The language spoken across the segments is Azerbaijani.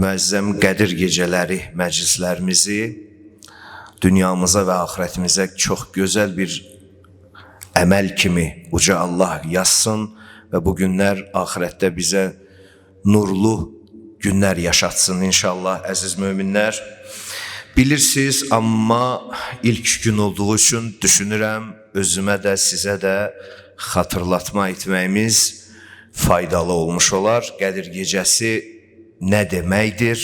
müəzzəm Qədir gecələri məclislərimizi dünyamıza və axirətimizə çox gözəl bir əməl kimi Uca Allah yazsın və bu günlər axirətdə bizə nurlu günlər yaşatsın inşallah əziz möminlər. Bilirsiniz, amma ilk gün olduğu üçün düşünürəm, özümə də sizə də xatırlatma etməyimiz faydalı olmuş olar. Qədir gecəsi nə deməkdir?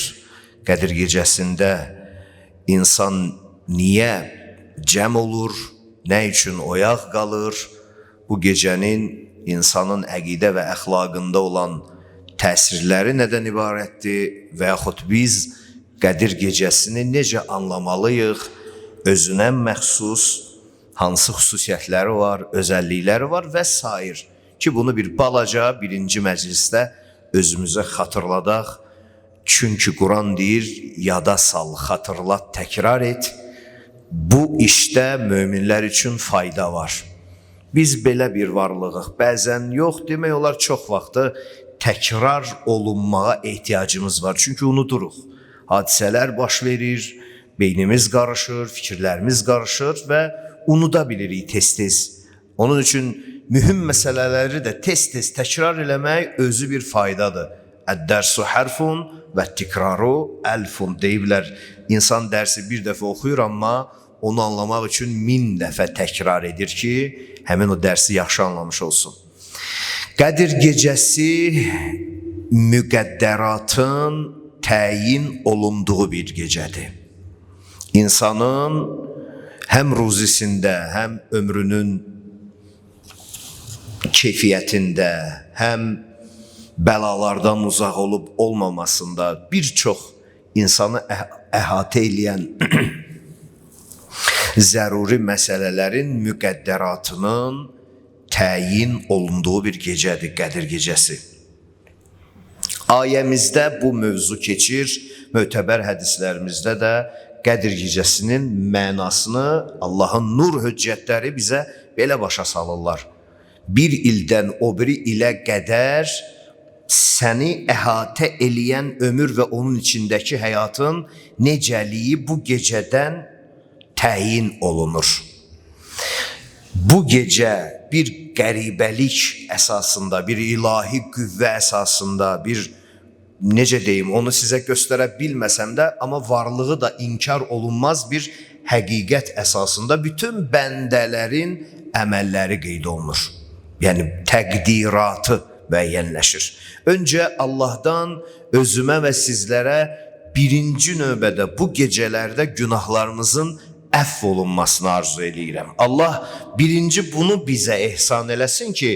Qədir gecəsində insan niyə cəm olur? Nə üçün oyaq qalır? Bu gecənin insanın əqidə və əxlaqında olan təsirləri nədən ibarətdir? Və yaxud biz Qədir gecəsini necə anlamalıyıq? Özünə məxsus hansı xüsusiyyətləri var, özəllikləri var və s. Ki bunu bir balaca birinci məclisdə özümüzə xatırladaq. Çünki Quran deyir, yada sal, xatırlat, təkrar et. Bu işdə möminlər üçün fayda var. Biz belə bir varlığıq. Bəzən yox, demək olar çox vaxtı təkrar olunmağa ehtiyacımız var. Çünki unuduruq. Hadisələr baş verir, beynimiz qarışır, fikirlərimiz qarışır və unuda bilirik tez-tez. Onun üçün mühüm məsələləri də tez-tez təkrar eləmək özü bir faydadır. Əd-dərsu hərfun və tikraru əlfun deyiblər. İnsan dərsi bir dəfə oxuyur, amma onu anlamaq üçün 1000 dəfə təkrar edir ki, həmin o dərsi yaxşı anlamış olsun. Qədir gecəsi müqəddəratın təyin olunduğu bir gecədir. İnsanın həm ruzisində, həm ömrünün keyfiyyətində, həm bəlalardan uzaq olub olmamasında bir çox insanı əhatə eləyən zəruri məsələlərin müqəddəratının təyin olunduğu bir gecədir Qədir gecəsi. Ayəmizdə bu mövzu keçir, mötəbər hədislərimizdə də Qədir gecəsinin mənasını Allahın nur höccətləri bizə belə başa salırlar. Bir ildən o biri ilə qədər səni əhatə eləyən ömür və onun içindəki həyatın necəliyi bu gecədən təyin olunur. Bu gecə bir qəribəlik əsasında, bir ilahi qüvvə əsasında, bir necə deyim, onu sizə göstərə bilməsəm də, amma varlığı da inkar olunmaz bir həqiqət əsasında bütün bəndələrin əməlləri qeyd olunur. Yəni təqdiratı müəyyənləşir. Öncə Allahdan özümə və sizlərə birinci növbədə bu gecələrdə günahlarımızın əfv olunmasını arzu edirəm. Allah birinci bunu bizə ehsan eləsin ki,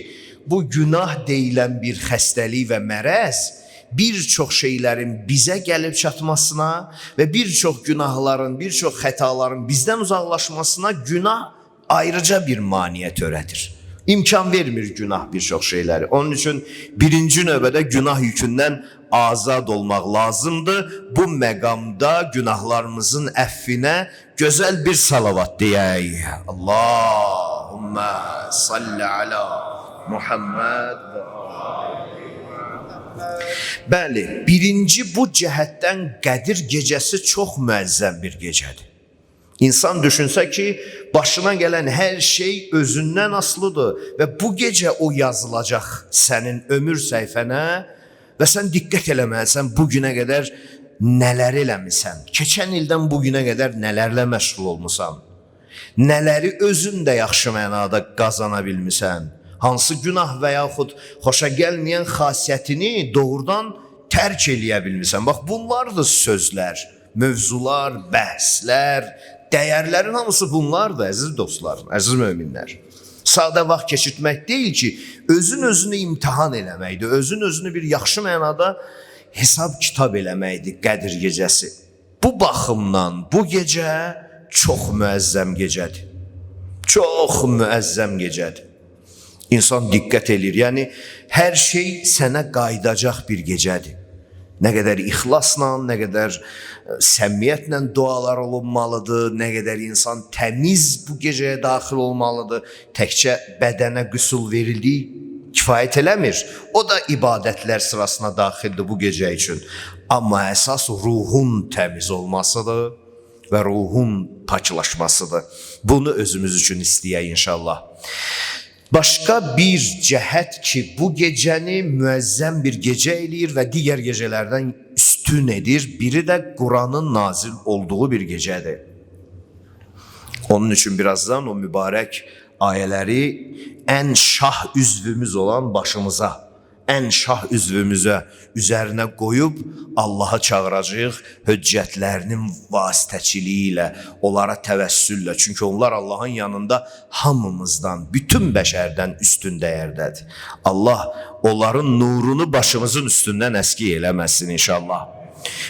bu günah deyilən bir xəstəlik və mərəz bir çox şeylərin bizə gəlib çatmasına və bir çox günahların, bir çox xətaların bizdən uzaqlaşmasına günah ayrıca bir maniyə törədir. İmkan vermir günah bir çox şeyləri. Onun üçün birinci növbədə günah yükündən azad olmaq lazımdır. Bu məqamda günahlarımızın əffinə gözəl bir salavat deyək. Allahümmə salli ala Muhammed və Bəli, birinci bu cəhətdən Qədir gecəsi çox müəzzəm bir gecədir. İnsan düşünsə ki, başına gələn hər şey özündən asılıdır və bu gecə o yazılacaq sənin ömür səhifənə və sən diqqət eləməlisən bugünə qədər nələr eləmisən, keçən ildən bugünə qədər nələrlə məşğul olmusan, nələri özün də yaxşı mənada qazana bilmisən, hansı günah və yaxud xoşa gəlməyən xasiyyətini doğrudan tərk eləyə bilmisən. Bax, bunlardır sözlər, mövzular, bəhslər, dəyərlərin hamısı bunlardır, əziz dostlar, əziz möminlər. Sadə vaxt keçirtmək deyil ki, özün özünü imtihan eləməkdir, özün özünü bir yaxşı mənada hesab kitab eləməkdir Qədir gecəsi. Bu baxımdan bu gecə çox müəzzəm gecədir. Çox müəzzəm gecədir. İnsan diqqət eləyir, yəni hər şey sənə qaydacaq bir gecədir. Nə qədər ixlasla, nə qədər səmimiyyətlə dualar olunmalıdır, nə qədər insan təmiz bu gecəyə daxil olmalıdır. Təkcə bədənə qüsul verildiyi kifayət eləmir. O da ibadətlər sırasına daxildir bu gecə üçün. Amma əsas ruhun təmiz olmasıdır və ruhun paklaşmasıdır. Bunu özümüz üçün istəyək inşallah. Başqa bir cəhət ki, bu gecəni müəzzəm bir gecə eləyir və digər gecələrdən üstün edir. Biri də Quranın nazil olduğu bir gecədir. Onun üçün birazdan o mübarək ayələri ən şah üzvümüz olan başımıza, ən şah üzvümüzə üzərinə qoyub Allaha çağıracağıq höccətlərinin vasitəçiliyi ilə, onlara təvəssüllə. Çünki onlar Allahın yanında hamımızdan, bütün bəşərdən üstün dəyərdədir. Allah onların nurunu başımızın üstündən əski eləməsin inşallah.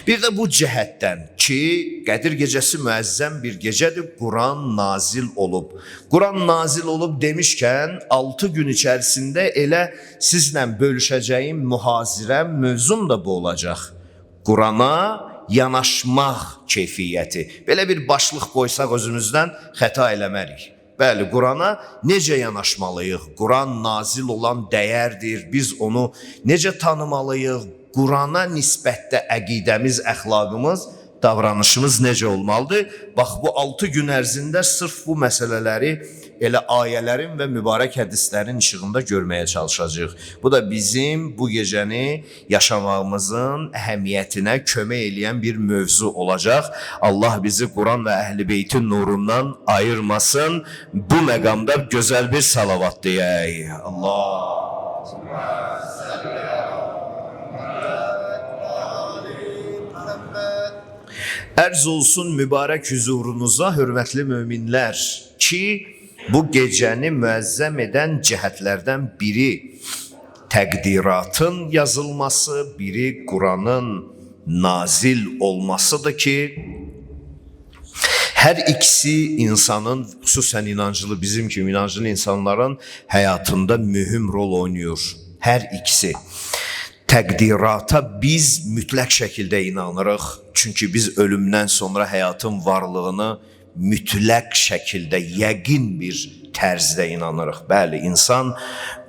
Bir də bu cəhətdən ki, Qədir gecəsi müəzzəm bir gecədir, Quran nazil olub. Quran nazil olub demişkən, 6 gün içərisində elə sizlə bölüşəcəyim mühazirəm, mövzum da bu olacaq. Qurana yanaşmaq keyfiyyəti. Belə bir başlıq qoysaq özümüzdən xəta eləmərik. Bəli, Qurana necə yanaşmalıyıq? Quran nazil olan dəyərdir, biz onu necə tanımalıyıq? Qurana nisbətdə əqidəmiz, əxlaqımız, davranışımız necə olmalıdır? Bax, bu 6 gün ərzində sırf bu məsələləri elə ayələrin və mübarək hədislərin işığında görməyə çalışacağıq. Bu da bizim bu gecəni yaşamağımızın əhəmiyyətinə kömək eləyən bir mövzu olacaq. Allah bizi Quran və Əhl-i Beytin nurundan ayırmasın. Bu məqamda gözəl bir salavat deyək. Allah. Ərz olsun mübarək hüzurunuza, hörmətli möminlər, ki, bu gecəni müəzzəm edən cəhətlərdən biri təqdiratın yazılması, biri Quranın nazil olmasıdır ki, hər ikisi insanın, xüsusən inancılı, bizim kimi inancılı insanların həyatında mühüm rol oynuyor. Hər ikisi. Təqdirata biz mütləq şəkildə inanırıq. Çünki biz ölümdən sonra həyatın varlığını mütləq şəkildə, yəqin bir tərzdə inanırıq. Bəli, insan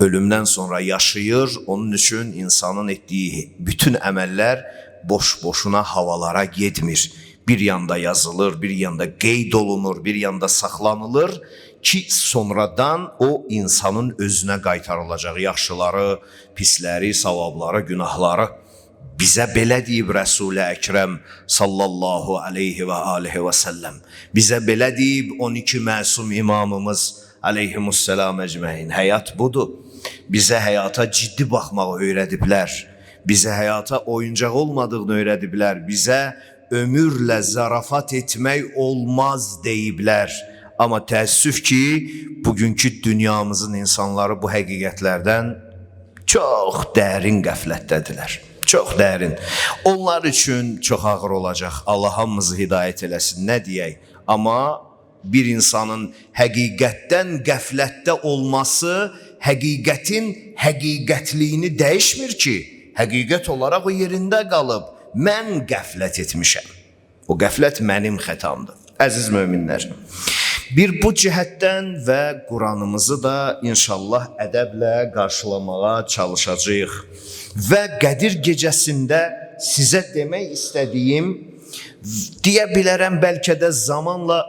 ölümdən sonra yaşayır. Onun üçün insanın etdiyi bütün əməllər boş-boşuna havalara getmir. Bir yanda yazılır, bir yanda qeyd olunur, bir yanda saxlanılır ki, sonradan o insanın özünə qaytarılacaq yaxşıları, pisləri, savabları, günahları. Bizə belə deyib Rəsul-i Əkrəm sallallahu aleyhi və aleyhi və səlləm. Bizə belə deyib 12 məsum imamımız aleyhimussalam əcməin. Həyat budur. Bizə həyata ciddi baxmağı öyrədiblər. Bizə həyata oyuncaq olmadığını öyrədiblər. Bizə ömürlə zarafat etmək olmaz deyiblər. Amma təəssüf ki, bugünkü dünyamızın insanları bu həqiqətlərdən çox dərin qəflətdədirlər. Çox dərin. Onlar üçün çox ağır olacaq. Allah hamımızı hidayət eləsin, nə deyək? Amma bir insanın həqiqətdən qəflətdə olması həqiqətin həqiqətliyini dəyişmir ki. Həqiqət olaraq o yerində qalıb. Mən qəflət etmişəm. O qəflət mənim xətamdır. Əziz möminlər. Bir bu cəhətdən və Quranımızı da inşallah ədəblə qarşılamağa çalışacağıq. Və Qədir gecəsində sizə demək istədiyim, deyə bilərəm bəlkə də zamanla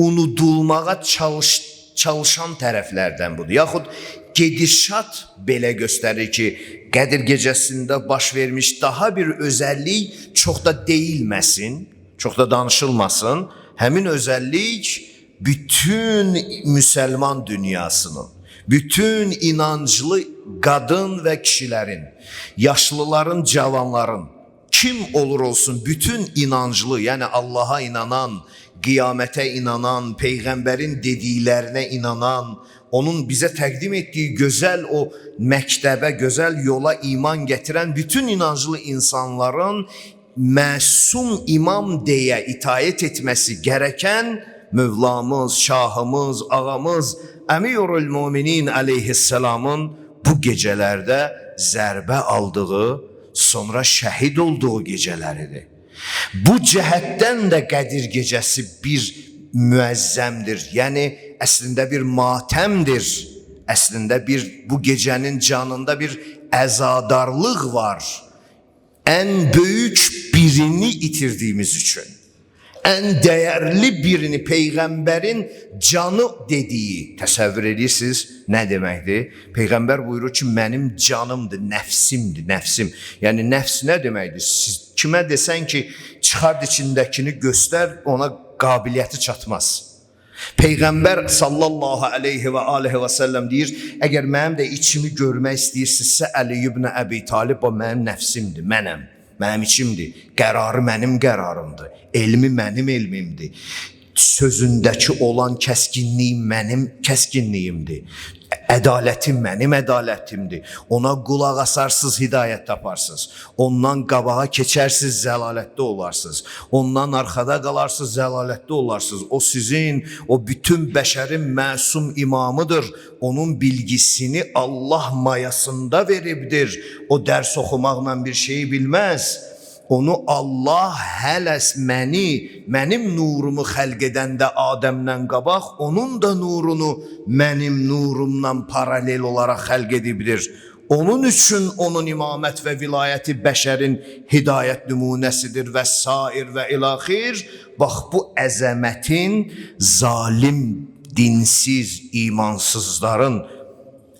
unudulmağa çalışan tərəflərdən budur. Yaxud gedişat belə göstərir ki, Qədir gecəsində baş vermiş daha bir özəllik çox da deyilməsin, çox da danışılmasın. Həmin özəllik bütün müsəlman dünyasının, bütün inanclı qadın və kişilərin, yaşlıların, cavanların, kim olur olsun, bütün inanclı, yəni Allaha inanan, qiyamətə inanan, Peyğəmbərin dediklərinə inanan, onun bizə təqdim etdiyi gözəl o məktəbə, gözəl yola iman gətirən bütün inanclı insanların məsum imam deyə itaət etməsi gərəkən Mövlamız, şahımız, ağamız Əmirül Müminin aleyhisselamın bu gecələrdə zərbə aldığı, sonra şəhid olduğu gecələridir. Bu cəhətdən də Qədir gecəsi bir müəzzəmdir. Yəni əslində bir matəmdir. Əslində bu gecənin canında bir əzadarlıq var. Ən böyük birini itirdiyimiz üçün. Ən dəyərli birini, Peyğəmbərin canı dediyi, təsəvvür edirsiniz, nə deməkdir? Peyğəmbər buyurur ki, mənim canımdır, nəfsimdir, nəfsim. Yəni, nəfs nə deməkdir? Siz kimə desən ki, çıxart içindəkini göstər, ona qabiliyyəti çatmaz. Peyğəmbər sallallahu aleyhi və aleyhi və səlləm deyir, əgər mənim də içimi görmək istəyirsinizsə, Əli ibn Əbi Talib o mənim nəfsimdir, mənəm. Mənim içimdir, qərarı mənim qərarımdır, elmi mənim elmimdir, sözündəki olan kəskinliyi mənim kəskinliyimdir, ədalətim mənim ədalətimdir. Ona qulaq asarsınız, hidayət taparsınız. Ondan qabağa keçərsiniz, zəlalətdə olarsınız. Ondan arxada qalarsınız, zəlalətdə olarsınız. O sizin, o bütün bəşərin məsum imamıdır. Onun bilgisini Allah mayasında veribdir. O dərs oxumaqla bir şeyi bilməz. Onu Allah hələs mənim nurumu xəlq edəndə Adəmdən qabaq, onun da nurunu mənim nurumdan paralel olaraq xəlq edibdir. Onun üçün onun imamət və vilayəti bəşərin hidayət nümunəsidir və sair və ilaxir. Bax, bu əzəmətin zalim, dinsiz, imansızların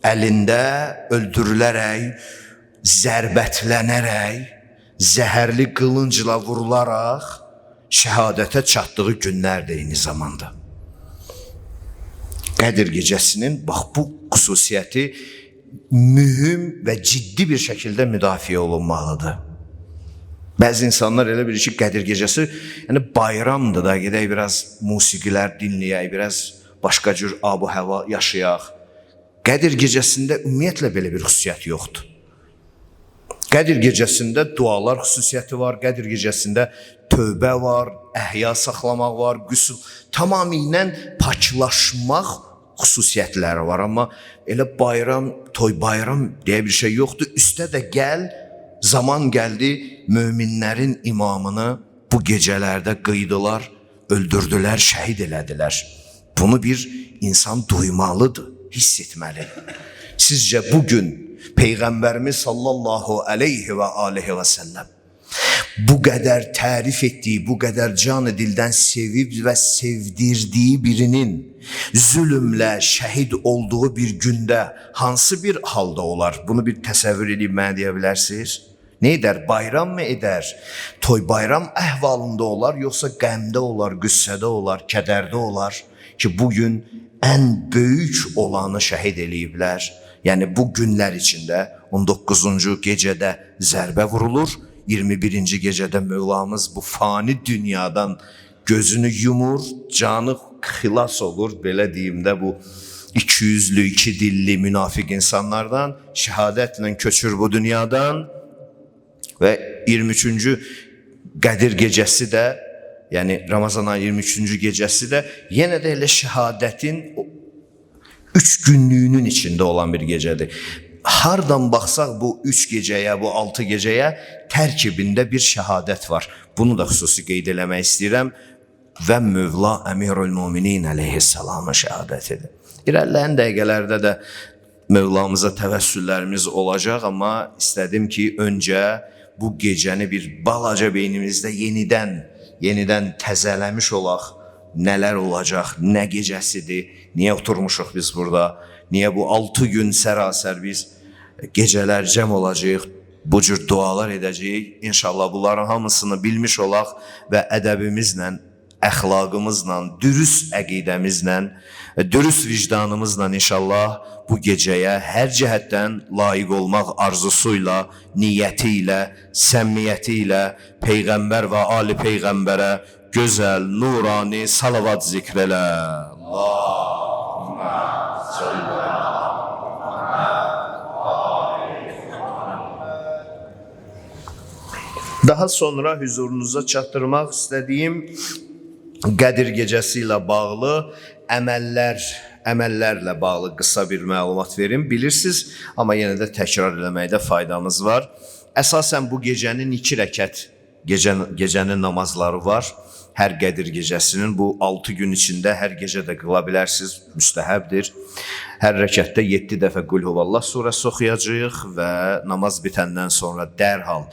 əlində öldürülərək, zərbətlənərək, zəhərli qılıncla vurularaq şəhadətə çatdığı günlərdir eyni zamanda. Qədir gecəsinin bax bu xüsusiyyəti mühüm və ciddi bir şəkildə müdafiə olunmalıdır. Bəzi insanlar elə bilir ki, Qədir gecəsi yəni bayramdır da, gedək biraz musiqilər dinləyək, biraz başqa cür ab-ı hava yaşayaq. Qədir gecəsində ümumiyyətlə belə bir xüsusiyyət yoxdur. Qədir gecəsində dualar xüsusiyyəti var, Qədir gecəsində tövbə var, əhya saxlamaq var, qüsl, tamamilə paklaşmaq xüsusiyyətləri var. Amma elə bayram, toy bayram deyə bir şey yoxdur. Üstə də zaman gəldi, möminlərin imamını bu gecələrdə qıydılar, öldürdülər, şəhid elədilər. Bunu bir insan duymalıdır, hiss etməlidir. Sizcə bugün Peyğəmbərimiz sallallahu aleyhi və aleyhi və səlləm bu qədər tərif etdiyi, bu qədər canı dildən sevib və sevdirdiyi birinin zülmlə şəhid olduğu bir gündə hansı bir halda olar? Bunu bir təsəvvür edib mənə deyə bilərsiniz? Nə edər? Bayram mı edər? Toy bayram əhvalında olar, yoxsa qəmdə olar, qüssədə olar, kədərdə olar ki, bugün ən böyük olanı şəhid eləyiblər. Yəni bu günlər içində 19-cu gecədə zərbə vurulur, 21-ci gecədə Mövlamız bu fani dünyadan gözünü yumur, canı xilas olur, belə deyim də bu 200'lü, 2 dilli münafiq insanlardan, şəhadətlə köçür bu dünyadan və 23-cü Qədir gecəsi də, yəni Ramazan ayı 23-cü gecəsi də yenə də elə şəhadətin 3 günlüğünün içində olan bir gecədir. Hardan baxsaq bu 3 gecəyə, bu 6 gecəyə tərkibində bir şəhadət var. Bunu da xüsusi qeyd eləmək istəyirəm və Mövla Əmirül Müminin əleyhissalamı şəhadət edir. İrəliləyən dəqiqələrdə də Mövlamıza təvəssüllərimiz olacaq, amma istədim ki, öncə bu gecəni bir balaca beynimizdə yenidən təzələmiş olaq. Nələr olacaq, nə gecəsidir, niyə oturmuşuq biz burada, niyə bu 6 gün sərasər biz gecələr cəm olacaq, bu cür dualar edəcəyik. İnşallah bunların hamısını bilmiş olaq və ədəbimizlə, əxlaqımızla, dürüst əqidəmizlə, dürüst vicdanımızla inşallah bu gecəyə hər cəhətdən layiq olmaq arzusuyla, niyyəti ilə, səmmiyyəti ilə Peyğəmbər və Ali Peyğəmbərə gözəl, nurani salavat zikr elə. Allahümmə salli Daha sonra hüzurunuza çatdırmaq istədiyim Qədir gecəsi ilə bağlı əməllərlə bağlı qısa bir məlumat verim. Bilirsiniz, amma yenə də təkrar eləməkdə faydamız var. Əsasən bu gecənin 2 rəkət gecənin namazları var. Hər Qədir gecəsinin bu 6 gün içində hər gecə də qıla bilərsiniz, müstəhəbdir. Hər rəkətdə 7 dəfə Qul Huvallah surəsi oxuyacağıq və namaz bitəndən sonra dərhal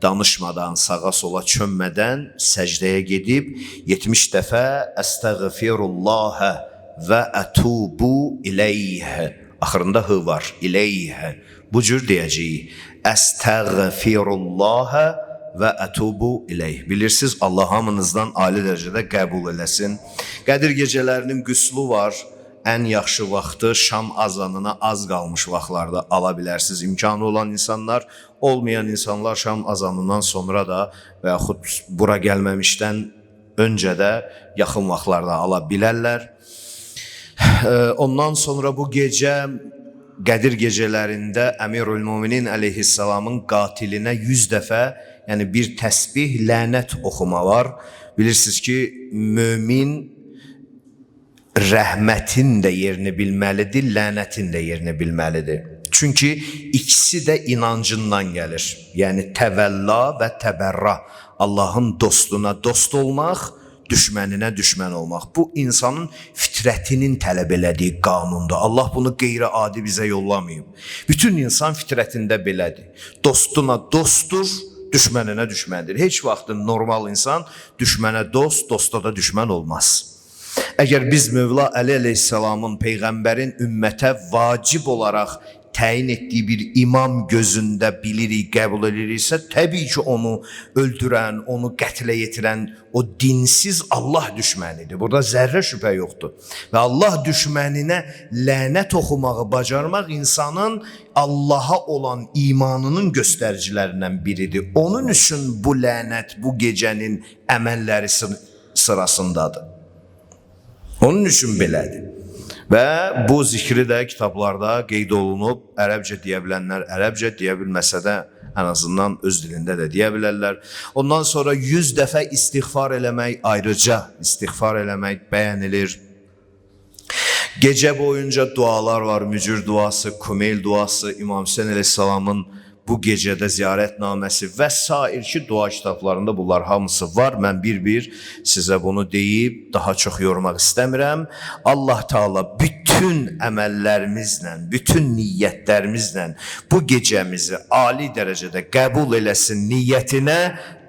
danışmadan, sağa sola çönmədən səcdəyə gedib 70 dəfə Əstəğfirullah və ətubu ileyh. Axırında hı var, ileyh. Bu cür deyəcəyik. Əstəğfirullah və ətubu ileyh. Bilirsiniz, Allah hamınızdan ali dərəcədə qəbul eləsin. Qədir gecələrinin qüslu var. Ən yaxşı vaxtı şam azanına az qalmış vaxtlarda ala bilərsiniz. İmkanı olan insanlar, olmayan insanlar şam azanından sonra da və yaxud bura gəlməmişdən öncə də yaxın vaxtlarda ala bilərlər. Ondan sonra bu gecə Qədir gecələrində Əmirül-Müminin əleyhissalamın qatilinə 100 dəfə, yəni bir təsbih, lənət oxuma var. Bilirsiniz ki, mömin rəhmətin də yerini bilməlidir, lənətin də yerini bilməlidir. Çünki ikisi də inancından gəlir. Yəni təvəlla və təbərra. Allahın dostuna dost olmaq, düşməninə düşmən olmaq. Bu insanın fitrətinin tələb elədiyi qanundur. Allah bunu qeyri-adi bizə yollamayıb. Bütün insan fitrətində belədir. Dostuna dostdur, düşməninə düşməndir. Heç vaxt normal insan düşmənə dost, dosta da düşmən olmaz. Əgər biz Mövla Əli əleyhissalamın, Peyğəmbərin ümmətə vacib olaraq təyin etdiyi bir imam gözündə bilirik, qəbul ediriksə, təbii ki, onu öldürən, onu qətlə yetirən o dinsiz Allah düşmənidir. Burada zərrə şübhə yoxdur. Və Allah düşməninə lənət oxumağı bacarmaq insanın Allaha olan imanının göstəricilərindən biridir. Onun üçün bu lənət bu gecənin əməlləri sırasındadır. Onun üçün belədir. Və bu zikri də kitablarda qeyd olunub, ərəbcə deyə bilənlər ərəbcə, deyə bilməsə də ən azından öz dilində də deyə bilərlər. Ondan sonra 100 dəfə istiğfar eləmək, ayrıca istiğfar eləmək bəyənilir. Gecə boyunca dualar var, mücür duası, Kumeyl duası, İmam Hüseyin əleyhissalamın bu gecədə ziyarətnaməsi və sair ki, dua kitablarında bunlar hamısı var. Mən bir-bir sizə bunu deyib, daha çox yormaq istəmirəm. Allah Taala bütün əməllərimizlə, bütün niyyətlərimizlə bu gecəmizi ali dərəcədə qəbul eləsin niyyətinə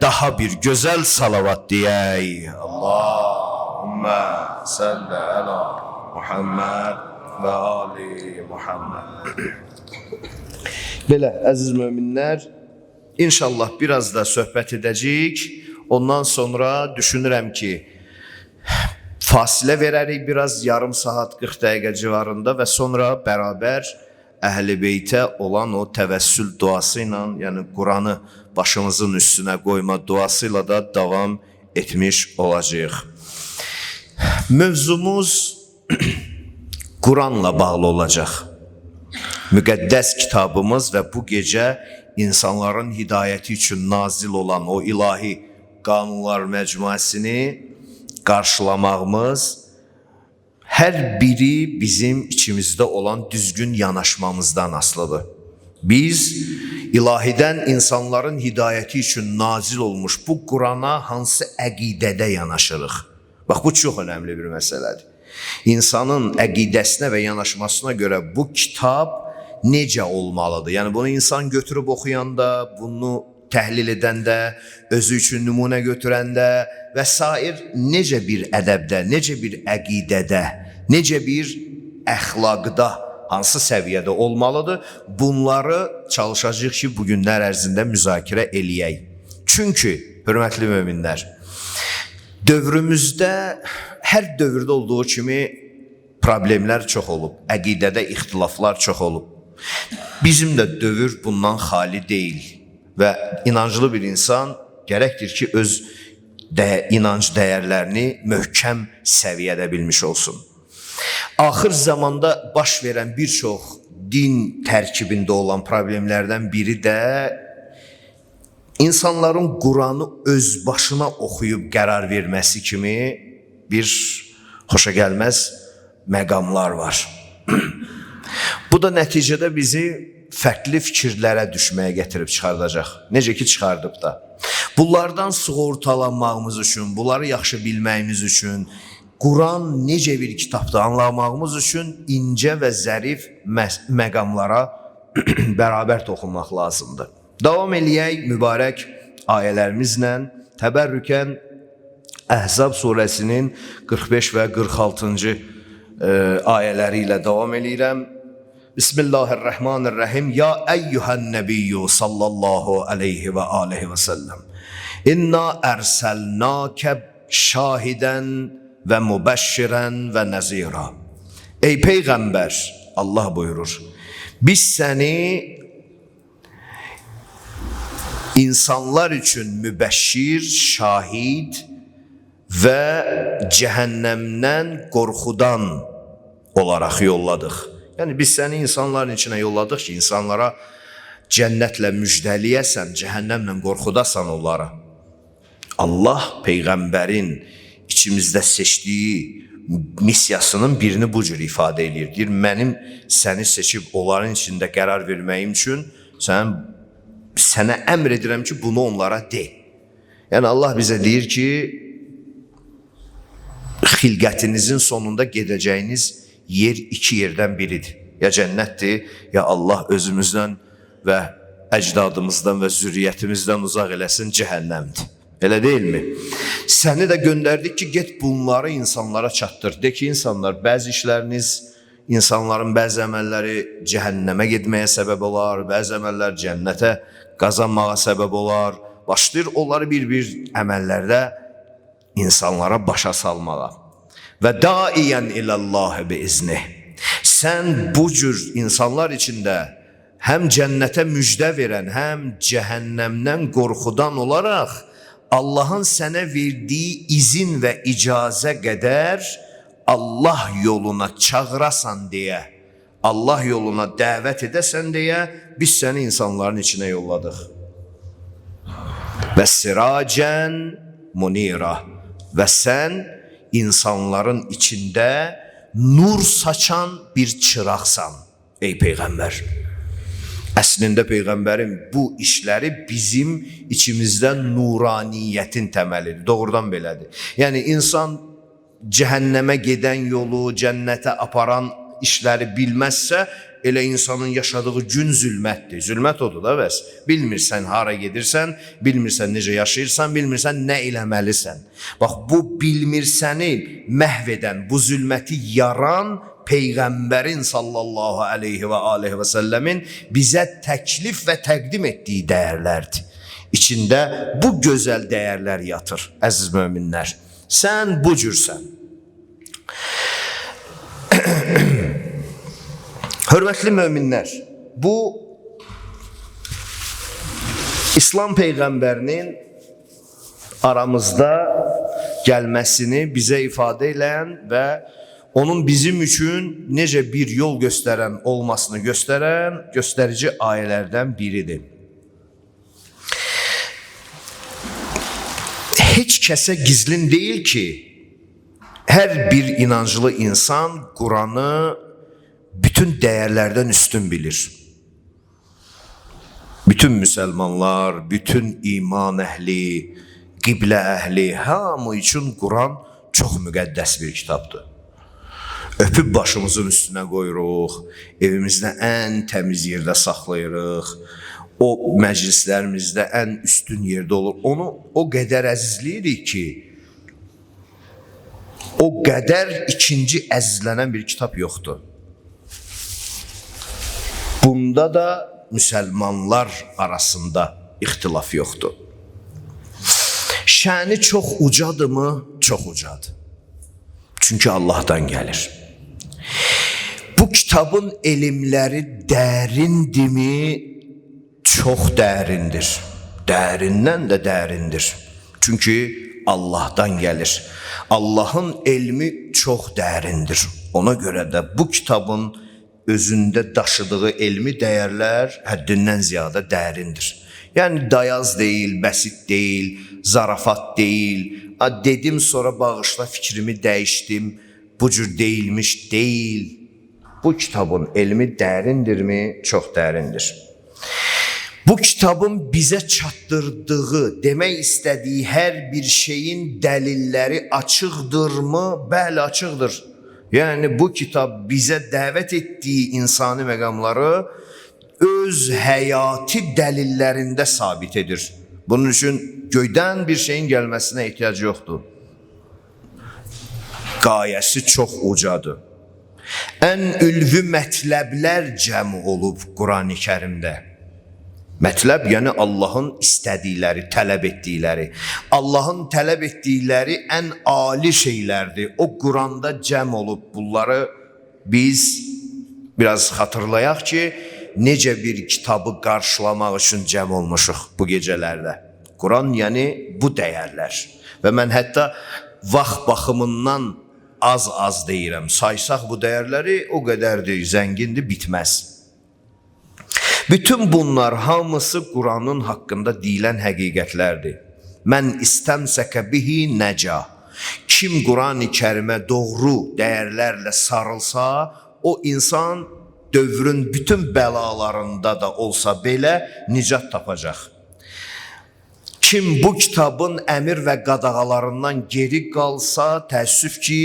daha bir gözəl salavat deyək. Allahümmə salli əla Muhammed və ali Muhammed. Belə, əziz möminlər, inşallah biraz da söhbət edəcəyik. Ondan sonra düşünürəm ki, fasilə verərik biraz, yarım saat, 40 dəqiqə civarında və sonra bərabər Əhl-i Beytə olan o təvəssül duası ilə, yəni Quranı başımızın üstünə qoyma duası ilə da davam etmiş olacağıq. Mövzumuz Quranla bağlı olacaq. Müqəddəs kitabımız və bu gecə insanların hidayəti üçün nazil olan o ilahi qanunlar məcmuəsini qarşılamağımız hər biri bizim içimizdə olan düzgün yanaşmamızdan asılıdır. Biz ilahidən insanların hidayəti üçün nazil olmuş bu Qurana hansı əqidədə yanaşırıq? Bax, bu çox önəmli bir məsələdir. İnsanın əqidəsinə və yanaşmasına görə bu kitab necə olmalıdır? Yəni bunu insan götürüb oxuyanda, bunu təhlil edəndə, özü üçün nümunə götürəndə və sair necə bir ədəbdə, necə bir əqidədə, necə bir əxlaqda, hansı səviyyədə olmalıdır? Bunları çalışacağıq ki, bu günlər ərzində müzakirə eləyək. Çünki, hörmətli möminlər, dövrümüzdə, hər dövrdə olduğu kimi problemlər çox olub, əqidədə ixtilaflar çox olub. Bizim də dövr bundan xali deyil və inanclı bir insan gərəkdir ki, öz inanc dəyərlərini möhkəm səviyyədə bilmiş olsun. Axır zamanda baş verən bir çox din tərkibində olan problemlərdən biri də insanların Quranı öz başına oxuyub qərar verməsi kimi bir xoşagəlməz məqamlar var. Bu da nəticədə bizi fərqli fikirlərə düşməyə gətirib çıxardacaq. Necə ki, çıxardıb da. Bunlardan sığortalanmağımız üçün, bunları yaxşı bilməyimiz üçün, Quran necə bir kitabdır anlamağımız üçün incə və zərif məqamlara bərabər toxunmaq lazımdır. Davam eləyək mübarək ayələrimizlə, təbərrükən Əhzab surəsinin 45 və 46-cı ayələri ilə davam eləyirəm. Bismillahirrahmanirrahim. Ya eyyuhan nebiyyü sallallahu aleyhi və aleyhi və səlləm. İnna ərsəlnəkə şahidən və mübəşşirən və nəzira. Ey Peyğəmbər, Allah buyurur, biz səni insanlar üçün mübəşşir, şahid və cəhənnəmdən qorxudan olaraq yolladıq. Yəni biz səni insanların içinə yolladıq ki, insanlara cənnətlə müjdəliyəsən, cəhənnəmlə qorxudasan onlara. Allah Peyğəmbərin içimizdə seçdiyi missiyasının birini bu cür ifadə edir. Deyir, mənim səni seçib onların içində qərar verməyim üçün sənə əmr edirəm ki, bunu onlara de. Yəni Allah bizə deyir ki, xilqətinizin sonunda gedəcəyiniz yer iki yerdən biridir. Ya cənnətdir, ya Allah özümüzdən və əcdadımızdan və zürriyyətimizdən uzaq eləsin, cəhənnəmdir. Elə deyilmi? Səni də göndərdik ki, get bunları insanlara çatdır. De ki, insanlar, bəzi işləriniz, insanların bəzi əməlləri cəhənnəmə getməyə səbəb olar, bəzi əməllər cənnətə qazanmağa səbəb olar. Başlayır onları bir-bir əməllərdə insanlara başa salmağa. Və daiyən iləllahi bi iznih. Sən bu cür insanlar içində həm cənnətə müjdə verən, həm cəhənnəmdən qorxudan olaraq Allahın sənə verdiyi izin və icazə qədər Allah yoluna çağırasan deyə, Allah yoluna dəvət edəsən deyə biz səni insanların içinə yolladıq. Və siracən munira, və sən insanların içində nur saçan bir çıraqsan, ey Peyğəmbər. Əslində Peyğəmbərin bu işləri bizim içimizdə nuraniyyətin təməlidir. Doğrudan belədir. Yəni insan cəhənnəmə gedən yolu, cənnətə aparan işləri bilməzsə, elə insanın yaşadığı gün zülmətdir. Zülmət odur da bəs. Bilmirsən hara gedirsən, bilmirsən necə yaşayırsan, bilmirsən nə eləməlisən. Bax, bu bilmirsəni məhv edən, bu zülməti yaran Peyğəmbərin sallallahu aleyhi və aleyhi və səlləmin bizə təklif və təqdim etdiyi dəyərlərdir. İçində bu gözəl dəyərlər yatır, əziz möminlər. Sən bu cürsən. Hörmətli möminlər, bu İslam Peyğəmbərinin aramızda gəlməsini bizə ifadə edən və onun bizim üçün necə bir yol göstərən olmasını göstərən göstərici ayələrdən biridir. Heç kəsə gizlin deyil ki, hər bir inanclı insan Quranı bütün dəyərlərdən üstün bilir. Bütün müsəlmanlar, bütün iman əhli, qiblə əhli, hamı üçün Quran çox müqəddəs bir kitabdır. Öpüb başımızın üstünə qoyuruq, evimizdə ən təmiz yerdə saxlayırıq, o məclislərimizdə ən üstün yerdə olur. Onu o qədər əzizləyirik ki, o qədər ikinci əzizlənən bir kitab yoxdur. Bunda da müsəlmanlar arasında ixtilaf yoxdur. Şəni çox ucadırmı? Çox ucadır. Çünki Allah'tan gəlir. Bu kitabın elmləri dərindirmi? Çox dərindir. Dərindən də dərindir. Çünki Allah'tan gəlir. Allah'ın elmi çox dərindir. Ona görə də bu kitabın özündə daşıdığı elmi dəyərlər həddindən ziyadə dərindir. Yəni dayaz deyil, bəsit deyil, zarafat deyil. Dedim sonra bağışla fikrimi dəyişdim. Bu cür deyilmiş deyil. Bu kitabın elmi dərindirmi? Çox dərindir. Bu kitabın bizə çatdırdığı, demək istədiyi hər bir şeyin dəlilləri açıqdırmı? Bəli, açıqdır. Yəni bu kitab bizə dəvət etdiyi insani məqamları öz həyati dəlillərində sabit edir. Bunun üçün göydən bir şeyin gəlməsinə ehtiyac yoxdur. Qayəsi çox ucadır. Ən ülvi mətləblər cəm olub Qurani Kərimdə. Mətləb yəni Allahın istədikləri, tələb etdikləri. Allahın tələb etdikləri ən ali şeylərdir. O Quranda cəm olub. Bunları biz biraz xatırlayaq ki, necə bir kitabı qarşılamaq üçün cəm olmuşuq bu gecələrdə. Quran yəni bu dəyərlər. Və mən hətta vaxt baxımından az deyirəm. Saysaq bu dəyərləri o qədərdir, zəngindir, bitməz. Bütün bunlar hamısı Quranın haqqında deyilən həqiqətlərdir. Mən istəmsəkə bihi nəca. Kim Qurani Kərimə doğru dəyərlərlə sarılsa, o insan dövrün bütün bəlalarında da olsa belə nicat tapacaq. Kim bu kitabın əmir və qadağalarından geri qalsa, təəssüf ki,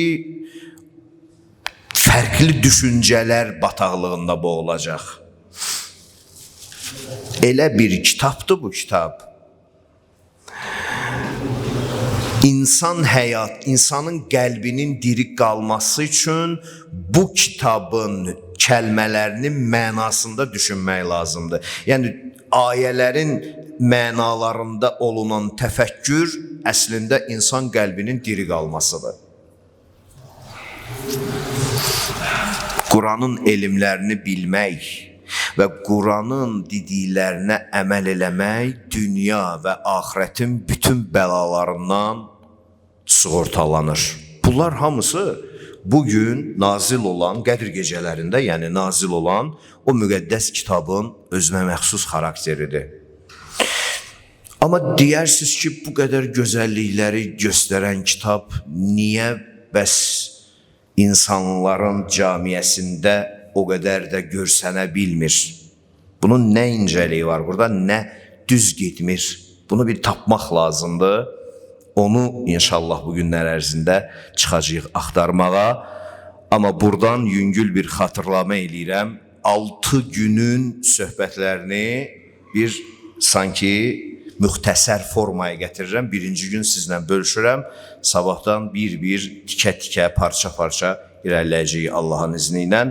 fərqli düşüncələr bataqlığında boğulacaq. Elə bir kitabdır bu kitab. İnsanın qəlbinin diri qalması üçün bu kitabın kəlmələrinin mənasında düşünmək lazımdır. Yəni ayələrin mənalarında olunan təfəkkür əslində insan qəlbinin diri qalmasıdır. Quranın elmlərini bilmək və Quranın dediklərinə əməl eləmək dünya və axirətin bütün bəlalarından sığortalanır. Bunlar hamısı bugün nazil olan Qədr gecələrində, yəni nazil olan o müqəddəs kitabın özünə məxsus xarakteridir. Amma deyirsiniz ki, bu qədər gözəllikləri göstərən kitab niyə bəs insanların camiyyəsində o qədər də görsənə bilmir? Bunun nə incəliyi var burada, nə düz getmir? Bunu bir tapmaq lazımdır. Onu inşallah bu günlər ərzində çıxacağıq axtarmağa. Amma buradan yüngül bir xatırlama eləyirəm. 6 günün söhbətlərini bir sanki müxtəsər formaya gətirirəm. Birinci gün sizlə bölüşürəm. Sabahdan bir-bir, tikə-tikə, parça-parça irəliləyəcəyik Allahın izni ilə.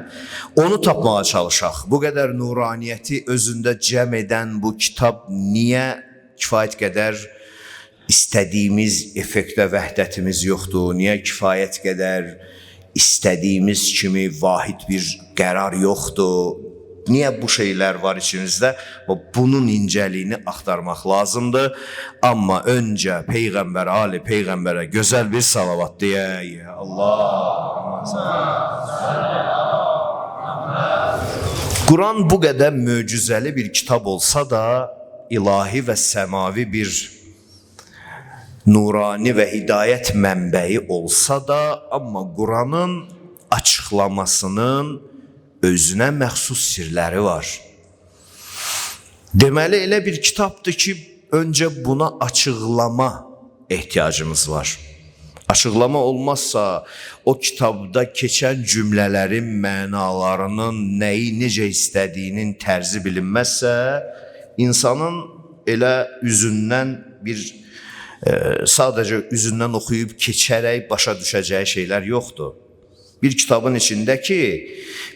Onu tapmağa çalışaq. Bu qədər nuraniyyəti özündə cəm edən bu kitab niyə kifayət qədər istədiyimiz effektə vəhdətimiz yoxdur? Niyə kifayət qədər istədiyimiz kimi vahid bir qərar yoxdur? Niyə bu şeylər var içinizdə? Bunun incəliyini axtarmaq lazımdır. Amma öncə Peyğəmbər, Ali Peyğəmbərə gözəl bir salavat deyək. Quran bu qədər möcüzəli bir kitab olsa da, ilahi və səmavi bir nurani və hidayət mənbəyi olsa da, amma Quranın açıqlamasının özünə məxsus sirləri var. Deməli, elə bir kitabdır ki, öncə buna açıqlama ehtiyacımız var. Açıqlama olmazsa, o kitabda keçən cümlələrin mənalarının nəyi, necə istədiyinin tərzi bilinməzsə, insanın elə üzündən sadəcə üzündən oxuyub keçərək başa düşəcəyi şeylər yoxdur. Bir kitabın içindəki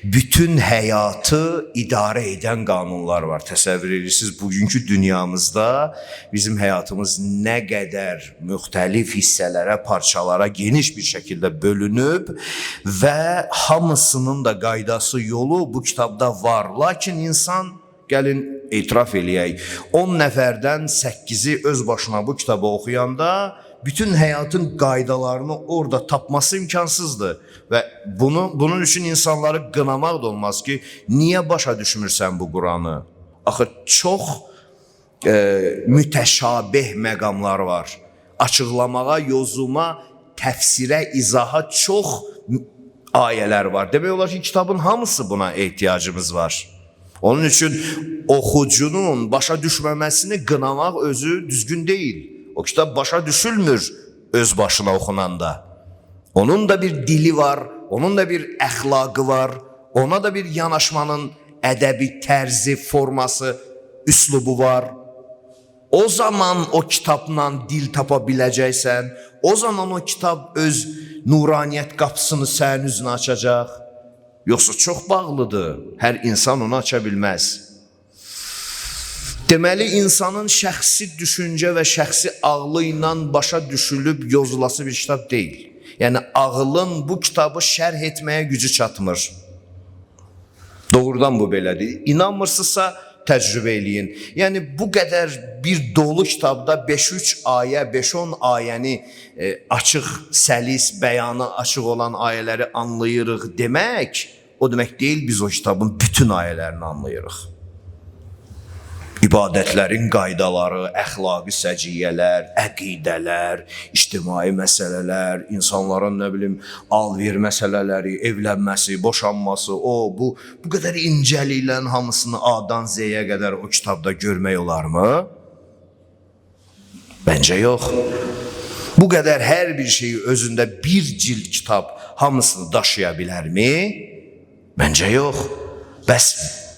bütün həyatı idarə edən qanunlar var. Təsəvvür edirsiniz, bugünkü dünyamızda bizim həyatımız nə qədər müxtəlif hissələrə, parçalara geniş bir şəkildə bölünüb və hamısının da qaydası, yolu bu kitabda var. Lakin insan, gəlin etiraf eləyək, 10 nəfərdən 8-i öz başına bu kitabı oxuyanda bütün həyatın qaydalarını orada tapması imkansızdır. Və bunun üçün insanları qınamaq da olmaz ki, niyə başa düşmürsən bu Quranı? Axı, çox mütəşabih məqamlar var. Açıqlamağa, yozuma, təfsirə, izaha çox ayələr var. Demək olar ki, kitabın hamısı buna ehtiyacımız var. Onun üçün oxucunun başa düşməməsini qınamaq özü düzgün deyil. O kitab başa düşülmür öz başına oxunanda. Onun da bir dili var, onun da bir əxlaqı var, ona da bir yanaşmanın ədəbi tərzi, forması, üslubu var. O zaman o kitabla dil tapa biləcəksən, o zaman o kitab öz nuraniyyət qapısını sənin üzünə açacaq. Yoxsa çox bağlıdır, hər insan onu aça bilməz. Deməli, insanın şəxsi düşüncə və şəxsi ağlı ilə başa düşülüb yozulası bir kitab deyil. Yəni, ağılın bu kitabı şərh etməyə gücü çatmır. Doğrudan bu belədir. İnanmırsınızsa təcrübə eləyin. Yəni, bu qədər bir dolu kitabda 5-3 ayə, 5-10 ayəni açıq, səlis, bəyanı açıq olan ayələri anlayırıq demək, o demək deyil, biz o kitabın bütün ayələrini anlayırıq. İbadətlərin qaydaları, əxlaqi səciyyələr, əqidələr, ictimai məsələlər, insanların nə bilim al-ver məsələləri, evlənməsi, boşanması, bu qədər incəliklə hamısını A-dan Z-yə qədər o kitabda görmək olarmı? Bəncə yox. Bu qədər hər bir şeyi özündə bir cild kitab hamısını daşıya bilərmi? Bəncə yox. Bəs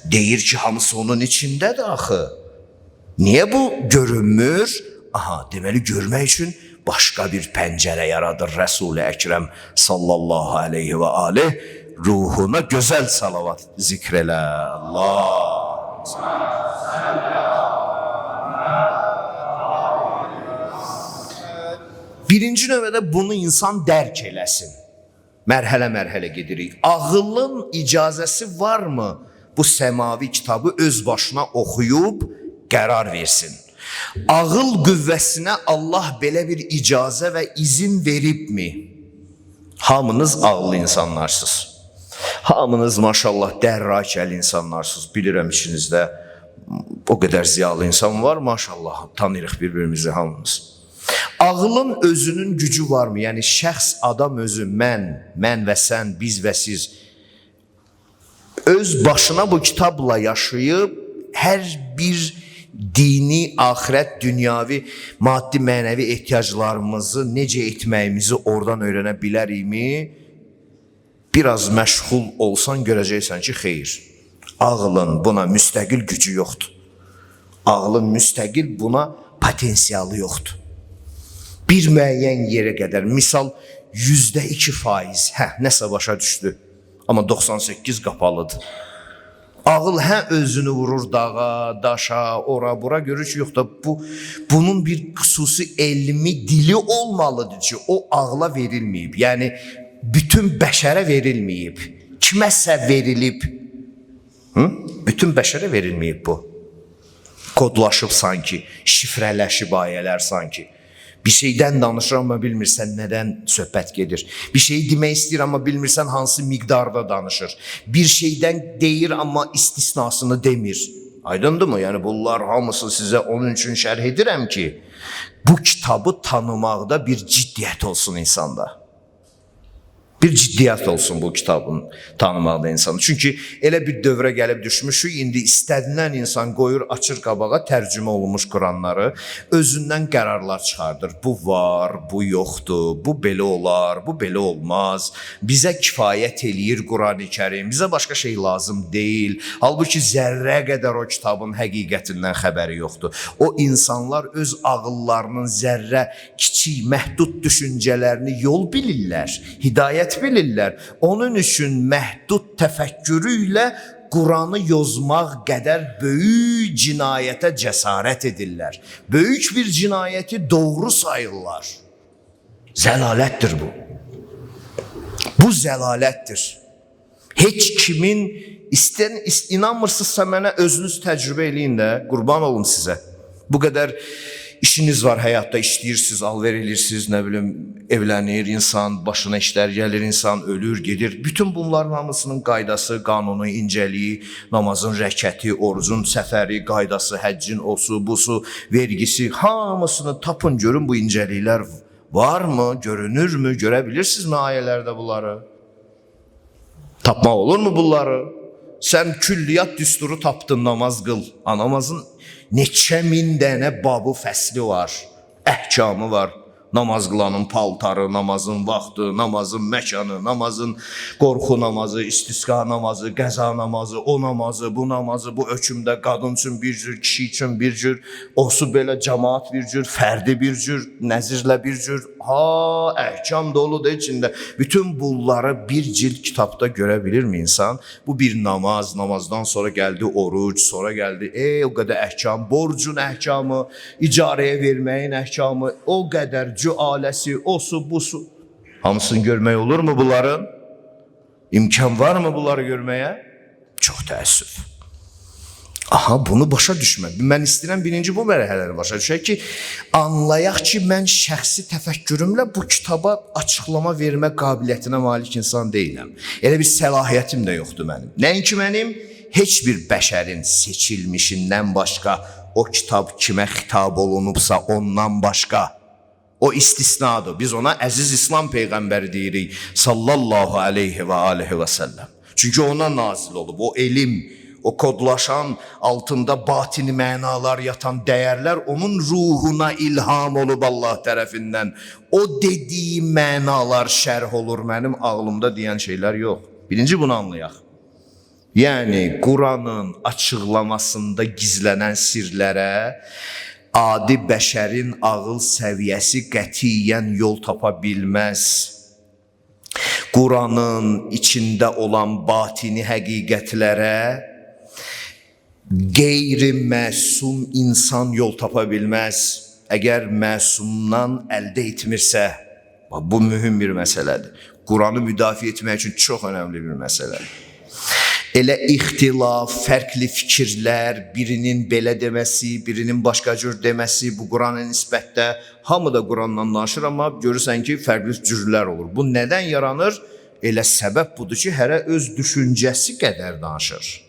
deyir ki, hamısı onun içindədir axı. Niyə bu görünmür? Aha, deməli görmək üçün başqa bir pəncərə yaradır Rəsul-i Əkrəm sallallahu aleyhi və aleyh. Ruhuna gözəl salavat zikr elə. Allah. Birinci növbədə bunu insan dərk eləsin. Mərhələ-mərhələ gedirik. Ağılın icazəsi varmı bu səmavi kitabı öz başına oxuyub qərar versin? Ağıl qüvvəsinə Allah belə bir icazə və izin veribmi? Hamınız ağıllı insanlarsınız. Hamınız maşallah dərrakəli insanlarsınız. Bilirəm içinizdə o qədər ziyalı insan var maşallah. Tanıyırıq bir-birimizi hamımız. Ağılın özünün gücü varmı? Yəni şəxs, adam özü, mən və sən, biz və siz öz başına bu kitabla yaşayıb hər bir dini, axirət, dünyavi, maddi, mənəvi ehtiyaclarımızı necə etməyimizi oradan öyrənə bilərikmi? Biraz məşğul olsan görəcəksən ki, xeyr. Ağılın buna müstəqil gücü yoxdur. Ağılın müstəqil buna potensialı yoxdur. Bir müəyyən yerə qədər, misal %2%, nəsə başa düşdü, amma 98 qapalıdır. Ağıl özünü vurur dağa, daşa, ora, bura görür ki, yox da bunun bir xüsusi elmi dili olmalıdır ki, o ağla verilməyib. Yəni, bütün bəşərə verilməyib. Kiməsə verilib. Bütün bəşərə verilməyib bu. Kodlaşıb sanki, şifrələşib ayələr sanki. Bir şeydən danışır, amma bilmirsən nədən söhbət gedir. Bir şeyi demək istəyir, amma bilmirsən hansı miqdarda danışır. Bir şeydən deyir, amma istisnasını demir. Aydındır mı? Yəni bunlar hamısı sizə onun üçün şərh edirəm ki, bu kitabı tanımaqda bir ciddiyyət olsun insanda. Bir ciddiyyət olsun bu kitabın tanımaqda insanı. Çünki elə bir dövrə gəlib düşmüşük, indi istədilən insan qoyur, açır qabağa tərcümə olunmuş Quranları, özündən qərarlar çıxardır. Bu var, bu yoxdur, bu belə olar, bu belə olmaz. Bizə kifayət eləyir Qurani Kərim, bizə başqa şey lazım deyil. Halbuki zərrə qədər o kitabın həqiqətindən xəbəri yoxdur. O insanlar öz ağıllarının zərrə, kiçik, məhdud düşüncələrini yol bilirlər, hidayət bilirlər. Onun üçün məhdud təfəkkürü ilə Quranı yozmaq qədər böyük cinayətə cəsarət edirlər. Böyük bir cinayəti doğru sayırlar. Zəlalətdir bu. Bu zəlalətdir. Heç kimin inanmırsınızsa mənə özünüz təcrübə eləyin də, qurban olum sizə. Bu qədər İşiniz var həyatda, işləyirsiniz, alver edirsiniz, nə bilim, evlənir insan, başına işlər gəlir insan, ölür, gedir. Bütün bunların hamısının qaydası, qanunu, incəliyi, namazın rəkəti, orucun səfəri, qaydası, həccin osu, busu, vergisi, hamısını tapın, görün bu incəliklər varmı, görünürmü, görə bilirsinizmi ayələrdə bunları? Tapmaq olur mu bunları? Sən külliyat düsturu tapdın, namaz qıl. Namazın neçə min dənə babı, fəsli var, əhkamı var. Namaz qılanın paltarı, namazın vaxtı, namazın məkanı, namazın qorxu namazı, istisqa namazı, qəza namazı, o namazı, bu namazı, bu hökmdə qadın üçün bir cür, kişi üçün bir cür, osu belə cəmaat bir cür, fərdi bir cür, nəzirlə bir cür. Əhkam doludur içində. Bütün bunları bir cilt kitabda görə bilirmi insan? Bu bir namaz, namazdan sonra gəldi oruc, sonra gəldi o qədər əhkam, borcun əhkamı, icarəyə verməyin əhkamı, o qədər cüaləsi, osu, busu. Hamısını görmək olur mu bunların? İmkan var mı bunları görməyə? Çox təəssüf. Bunu başa düşmək. Mən istəyirəm birinci bu mərhələləri başa düşək ki, anlayaq ki, mən şəxsi təfəkkürümlə bu kitaba açıqlama vermə qabiliyyətinə malik insan deyiləm. Elə bir səlahiyyətim də yoxdur mənim. Nəinki mənim, heç bir bəşərin seçilmişindən başqa, o kitab kimə xitab olunubsa ondan başqa, o istisnadır. Biz ona əziz İslam Peyğəmbəri deyirik, sallallahu aleyhi və aleyhi və səlləm. Çünki ona nazil olub, o elm, o kodlaşan, altında batini mənalar yatan dəyərlər onun ruhuna ilham olub Allah tərəfindən. O dediyi mənalar şərh olur, mənim ağlımda deyən şeylər yox. Birinci bunu anlayaq. Yəni, Quranın açıqlamasında gizlənən sirlərə adi bəşərin ağıl səviyyəsi qətiyyən yol tapa bilməz. Quranın içində olan batini həqiqətlərə qeyri-məsum insan yol tapa bilməz. Əgər məsumdan əldə etmirsə, bu mühüm bir məsələdir. Quranı müdafiə etmək üçün çox önəmli bir məsələdir. Elə ixtilaf, fərqli fikirlər, birinin belə deməsi, birinin başqa cür deməsi, bu Qurana nisbətdə hamı da Qurandan danışır, amma görürsən ki, fərqli cürlər olur. Bu nədən yaranır? Elə səbəb budur ki, hərə öz düşüncəsi qədər danışır.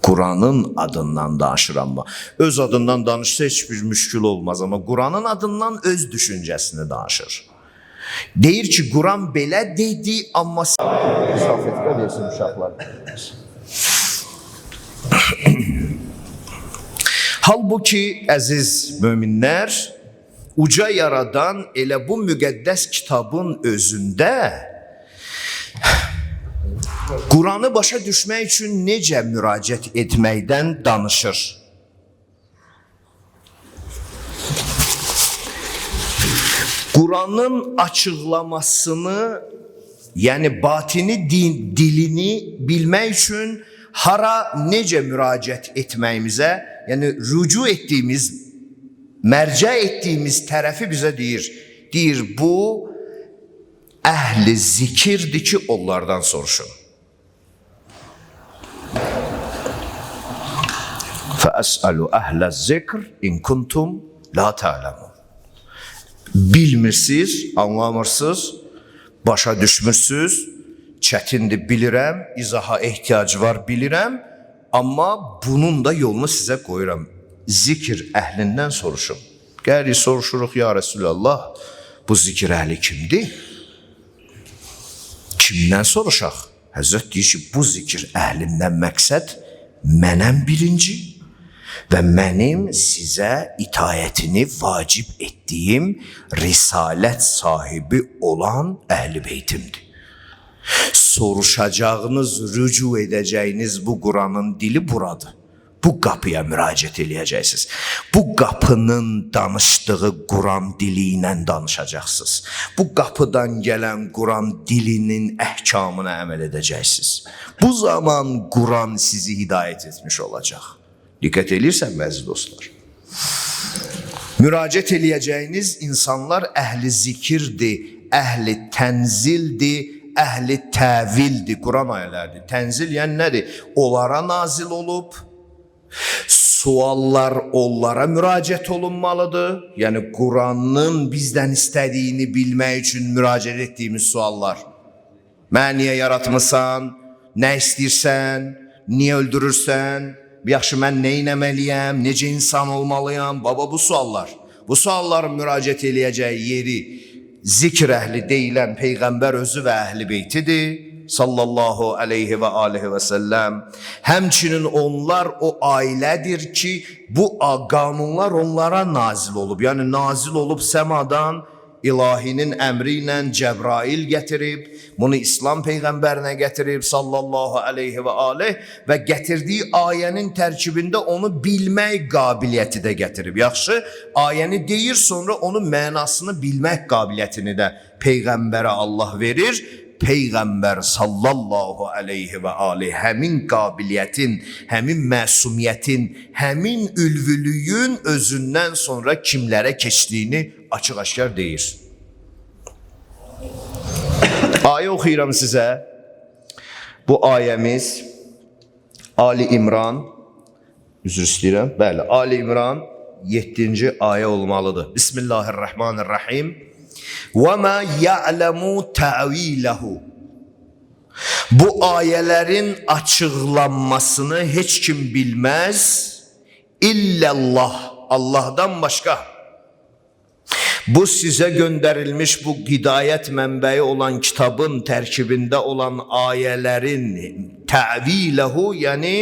Quranın adından danışır, amma öz adından danışsa heç bir müşkül olmaz, amma Quranın adından öz düşüncəsini danışır. Deyir ki, Quran belə dedi, amma şafetqə versin uşaqlar. Halbuki, əziz möminlər, uca yaradan elə bu müqəddəs kitabın özündə Quranı başa düşmək üçün necə müraciət etməkdən danışır. Quranın açıqlamasını, yəni batini dilini bilmək üçün hara necə müraciət etməyimizə, yəni rücu etdiyimiz, mərcə etdiyimiz tərəfi bizə deyir. Deyir, bu əhli zikirdir ki, onlardan soruşun. فَأَسْأَلُوا أَهْلَ الذِّكْرِ إِنْ كُنْتُمْ لَا تَعْلَمُونَ. Bilmirsiniz, anlamırsınız, başa düşmürsünüz, çətindir bilirəm, izaha ehtiyac var bilirəm, amma bunun da yolunu sizə qoyuram. Zikir əhlindən soruşun. Gəlirik, soruşuruq, ya Resulallah, bu zikir əhli kimdir? Kimdən soruşaq? Həzrət deyir ki, bu zikir əhlindən məqsəd mənəm birinci və mənim sizə itayətini vacib etdiyim risalət sahibi olan əhl-i beytimdir. Soruşacağınız, rücu edəcəyiniz bu Quranın dili buradır. Bu qapıya müraciət eləyəcəksiniz. Bu qapının danışdığı Quran dili ilə danışacaqsınız. Bu qapıdan gələn Quran dilinin əhkamına əməl edəcəksiniz. Bu zaman Quran sizi hidayət etmiş olacaq. Diqqət edirsən, bəzi dostlar. Müraciət eləyəcəyiniz insanlar əhli zikirdir, əhli tənzildir, əhli təvildir, Quran ayələridir. Tənzil yəni nədir? Onlara nazil olub, suallar onlara müraciət olunmalıdır. Yəni, Quranın bizdən istədiyini bilmək üçün müraciət etdiyimiz suallar. Mən niyə yaratmısan? Nə istəyirsən? Niyə öldürürsən? Yaxşı, mən nə etməliyəm? Necə insan olmalıyam? Baba, bu suallar. Bu sualların müraciət eləyəcəyi yeri zikr əhli deyilən Peyğəmbər özü və əhl-i beytidir. sallallahu aleyhi ve aleyhi ve sellem. Həmçinin onlar o ailədir ki, bu qanunlar onlara nazil olub. Yəni nazil olub səmadan, ilahinin əmri ilə Cəbrail gətirib, bunu İslam Peyğəmbərinə gətirib sallallahu aleyhi və aleyh və gətirdiyi ayənin tərkibində onu bilmək qabiliyyəti də gətirib. Yaxşı, ayəni deyir, sonra onun mənasını bilmək qabiliyyətini də Peyğəmbərə Allah verir. Peyğəmbər sallallahu aleyhi və aleyh həmin qabiliyyətin, həmin məsumiyyətin, həmin ülvülüyün özündən sonra kimlərə keçdiyini açıq-aşkar deyir. Ayə oxuyuram sizə. Bu ayəmiz Ali İmran, üzr istəyirəm, bəli, Ali İmran 7-ci ayə olmalıdır. Bismillahirrahmanirrahim. وَمَا يَعْلَمُ تَعْوِيلَهُ. Bu ayələrin açıqlanmasını heç kim bilməz. İllallah, Allah'dan başqa. Bu sizə göndərilmiş bu hidayət mənbəyi olan kitabın tərkibində olan ayələrin təviləhu, yəni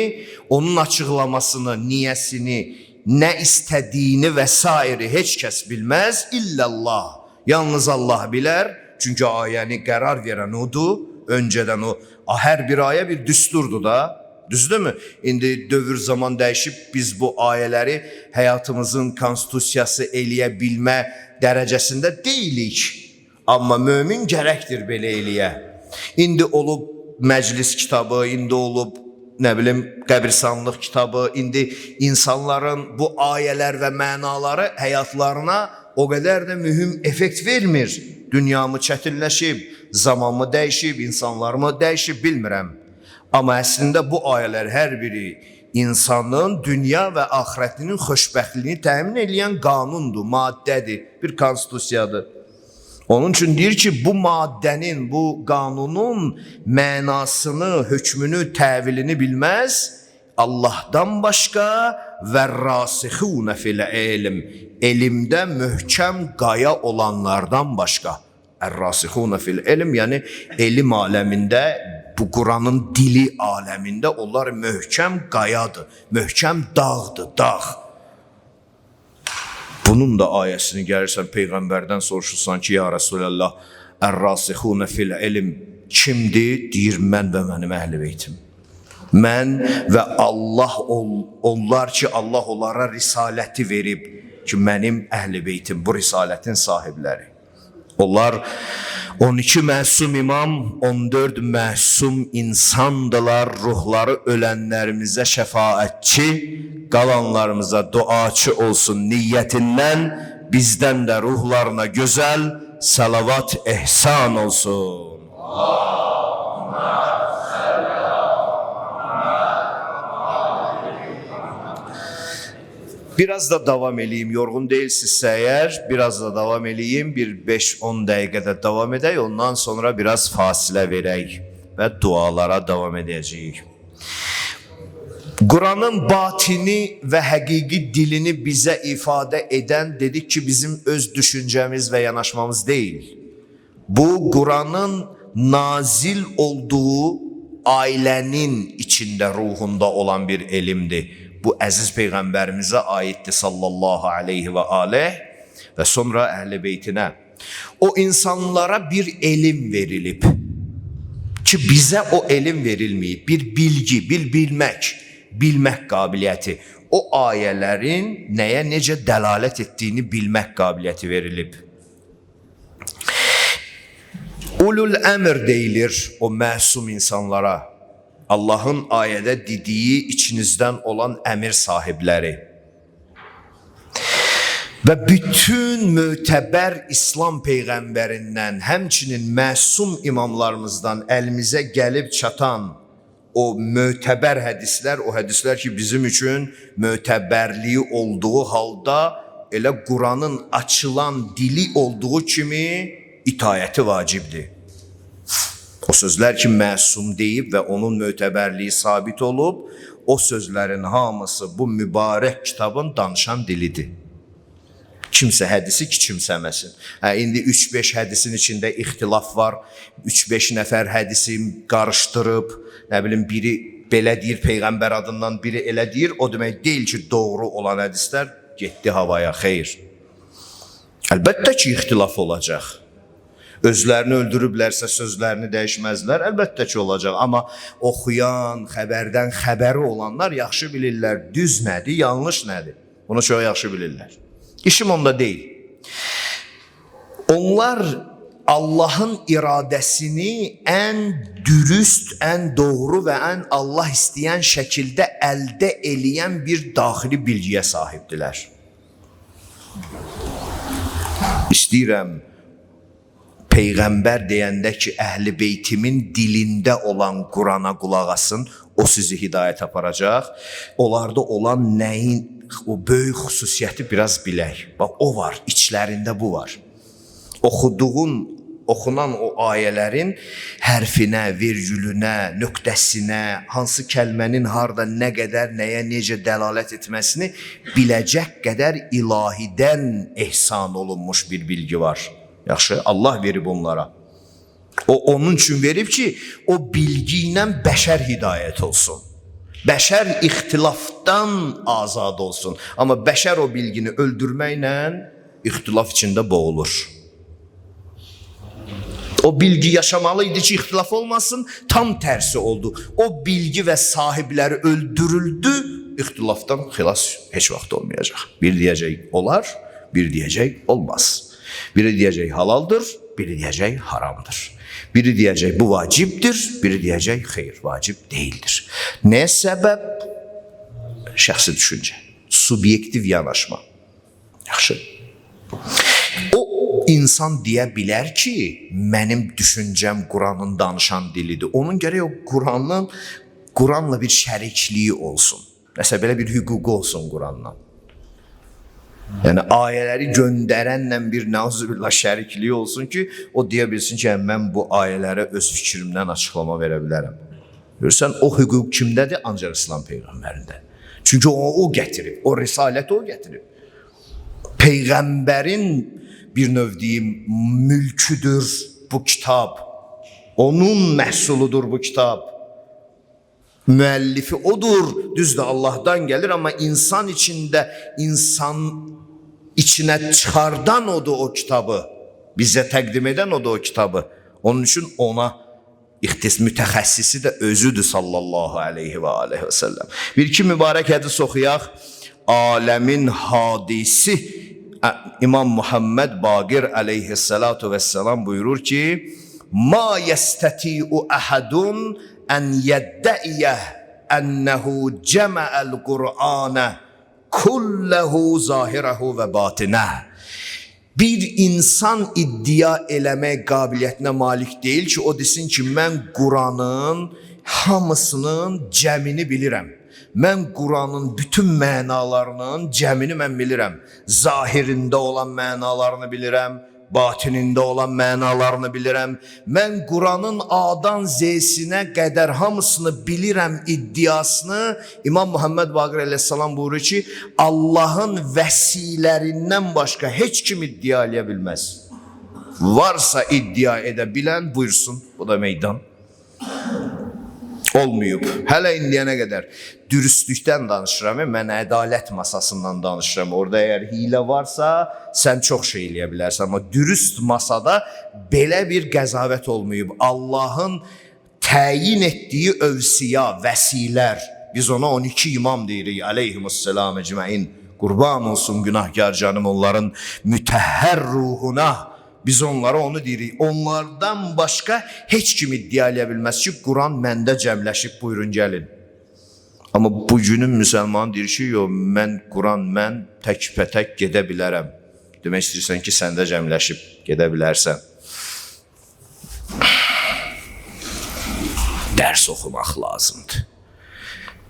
onun açıqlamasını, niyəsini, nə istədiyini və s. heç kəs bilməz. İllallah. Yalnız Allah bilər, çünki ayəni qərar verən odur. Öncədən o, hər bir ayə bir düsturdur da, düzdürmü? İndi dövr zaman dəyişib, biz bu ayələri həyatımızın konstitusiyası eləyə bilmə dərəcəsində deyilik. Amma mömin gərəkdir belə eləyə. İndi olub məclis kitabı, indi olub nə bilim qəbirstanlıq kitabı, indi insanların bu ayələr və mənaları həyatlarına o qədər də mühüm effekt vermir. Dünyamı çətinləşib, zamanımı dəyişib, insanlarımı dəyişib, bilmirəm. Amma əslində bu ayələr hər biri insanın dünya və axirətinin xoşbəxtliyini təmin edən qanundur, maddədir, bir konstitusiyadır. Onun üçün deyir ki, bu maddənin, bu qanunun mənasını, hökmünü, təvilini bilməz Allah'dan başqa və rasixunə fil ilm, elmdə möhkəm qaya olanlardan başqa. Ər-rasixunə fil ilm, yəni elm aləmində, bu Quranın dili aləmində onlar möhkəm qayadır, möhkəm dağdır, dağ. Bunun da ayəsini gəlirsən Peyğəmbərdən soruşursan ki, ya Resulallah, ər-rasixunə fil ilm kimdir? Deyir, mən və mənim əhl-i beytim. Mən və Allah onlar ki, Allah onlara risaləti verib ki, mənim əhl-i beytim, bu risalətin sahibləri. Onlar 12 məsum imam, 14 məsum insandılar, ruhları ölənlərimizə şəfaətçi, qalanlarımıza duaçı olsun niyyətindən, bizdən də ruhlarına gözəl salavat ehsan olsun. Biraz da davam eləyim, yorğun deyilsizsə əgər, biraz da davam eləyim, bir 5-10 dəqiqədə davam edək, ondan sonra biraz fasilə verək və dualara davam edəcəyik. Quranın batini və həqiqi dilini bizə ifadə edən dedik ki, bizim öz düşüncəmiz və yanaşmamız deyil. Bu, Quranın nazil olduğu ailənin içində, ruhunda olan bir elmdir. Bu əziz Peyğəmbərimizə aiddir sallallahu aleyhi və aleyh və sonra əhl-i beytinə. O insanlara bir elm verilib ki, bizə o elm verilməyib. Bir bilgi, bir bilmək qabiliyyəti. O ayələrin nəyə necə dəlalət etdiyini bilmək qabiliyyəti verilib. Ulul əmr deyilir o məsum insanlara. Allah'ın ayədə dediyi içinizdən olan əmir sahibləri. Və bütün mötəbər İslam Peyğəmbərindən, həmçinin məsum imamlarımızdan əlimizə gəlib çatan o mötəbər hədislər, o hədislər ki, bizim üçün mötəbərliyi olduğu halda elə Quranın açılan dili olduğu kimi itayəti vacibdir. O sözlər ki, məsum deyib və onun mötəbərliyi sabit olub, o sözlərin hamısı bu mübarək kitabın danışan dilidir. Kimsə hədisi küçümsəməsin. İndi 3-5 hədisin içində ixtilaf var. 3-5 nəfər hədisi qarışdırıb, nə bilim biri belə deyir peyğəmbər adından, biri elə deyir. O demək deyil ki, doğru olan hədislər getdi havaya. Xeyr. Əlbəttə ki, ixtilaf olacaq. Özlərini öldürüblərsə sözlərini dəyişməzlər. Əlbəttə ki, olacaq. Amma oxuyan, xəbərdən xəbəri olanlar yaxşı bilirlər. Düz nədir, yanlış nədir? Bunu çox yaxşı bilirlər. İşim onda deyil. Onlar Allahın iradəsini ən dürüst, ən doğru və ən Allah istəyən şəkildə əldə eləyən bir daxili bilgiyə sahibdilər. İstəyirəm, Peyğəmbər deyəndə ki, Əhl-i Beytimin dilində olan Qurana qulaq asın, o sizi hidayət aparacaq. Onlarda olan nəyin, o böyük xüsusiyyəti biraz bilək. Bax, o var, içlərində bu var. Oxunan o ayələrin hərfinə, virgülünə, nöqtəsinə, hansı kəlmənin harda, nə qədər, nəyə, necə dəlalət etməsini biləcək qədər ilahidən ehsan olunmuş bir bilgi var. Yaxşı, Allah verib onlara. O, onun üçün verib ki, o bilgi ilə bəşər hidayət olsun. Bəşər ixtilafdan azad olsun. Amma bəşər o bilgini öldürməklə ixtilaf içində boğulur. O bilgi yaşamalıydı ki, ixtilaf olmasın, tam tərsi oldu. O bilgi və sahibləri öldürüldü, ixtilafdan xilas heç vaxt olmayacaq. Bir deyəcək olar, bir deyəcək olmaz. Biri deyəcək halaldır, biri deyəcək haramdır. Biri deyəcək bu vacibdir, biri deyəcək xeyr, vacib deyildir. Nə səbəb? Şəxsi düşüncə, subyektiv yanaşma. Yaxşı. O insan deyə bilər ki, mənim düşüncəm Quranın danışan dilidir. Onun gərək o Quranla bir şərikliyi olsun. Məsələn, belə bir hüququ olsun Quranla. Yəni, ayələri göndərənlə bir nəuzübillah şərikliyi olsun ki, o deyə bilsin ki, mən bu ayələrə öz fikrimdən açıqlama verə bilərəm. Görürsən, o hüquq kimdədir? Ancaq İslam Peyğəmbərində. Çünki o gətirib, o risaləti o gətirib. Peyğəmbərin bir növ deyim, mülküdür bu kitab. Onun məhsuludur bu kitab. Müəllifi odur. Düzdür, Allahdan gəlir, amma insan içində, insan içinə çıxardan odur o kitabı. Bizə təqdim edən odur o kitabı. Onun üçün ona mütəxəssisi də özüdür sallallahu aleyhi və aleyhi və səlləm. Bir-iki mübarək hədis oxuyaq. Aləmin hadisi İmam Muhammed Baqir aleyhissalatu vesselam buyurur ki, Ma yestati'u ahadun en yeddəiyə ənəhu cəməəl Qur'anə kulləhu zahirəhu və batinə. Bir insan iddia eləmək qabiliyyətinə malik deyil ki, o desin ki, mən Quranın hamısının cəmini bilirəm. Mən Quranın bütün mənalarının cəmini mən bilirəm. Zahirində olan mənalarını bilirəm, batinində olan mənalarını bilirəm. Mən Quranın A'dan Z'sinə qədər hamısını bilirəm iddiasını İmam Muhammed Baqir aleyhissalam buyurur ki, Allahın vəsilərindən başqa heç kim iddia eləyə bilməz. Varsa iddia edə bilən buyursun, o da meydan. Olmayıb. Hələ indiyənə qədər dürüstlükdən danışıram, mən ədalət masasından danışıram. Orada əgər hilə varsa, sən çox şey eləyə bilərsən. Amma dürüst masada belə bir qəzavət olmayıb. Allahın təyin etdiyi övsiya, vəsilər, biz ona 12 imam deyirik, aleyhimussalam ecmain. Qurban olsun günahkar canım onların mütəhhər ruhuna. Biz onlara onu deyirik. Onlardan başqa heç kim iddia eləyə bilməz ki, Quran məndə cəmləşib, buyurun gəlin. Amma bugünün müsəlman deyir ki, mən Quran, mən tək-pətək gedə bilərəm. Demək istəyirsən ki, səndə cəmləşib, gedə bilərsən. Dərs oxumaq lazımdır.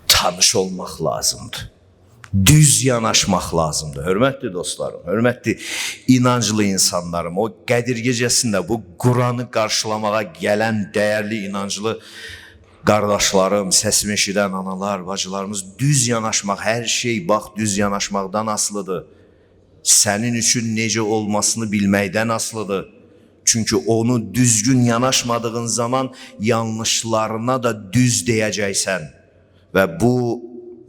Tanış olmaq lazımdır. Düz yanaşmaq lazımdır. Hörmətli dostlarım, hörmətli inanclı insanlarım, o Qədir gecəsində bu Quranı qarşılamağa gələn dəyərli inanclı qardaşlarım, səsimi eşidən analar, bacılarımız, düz yanaşmaq, hər şey bax düz yanaşmaqdan asılıdır. sənin üçün necə olmasını bilməkdən asılıdır. Çünki onu düzgün yanaşmadığın zaman yanlışlarına da düz deyəcəksən. Və bu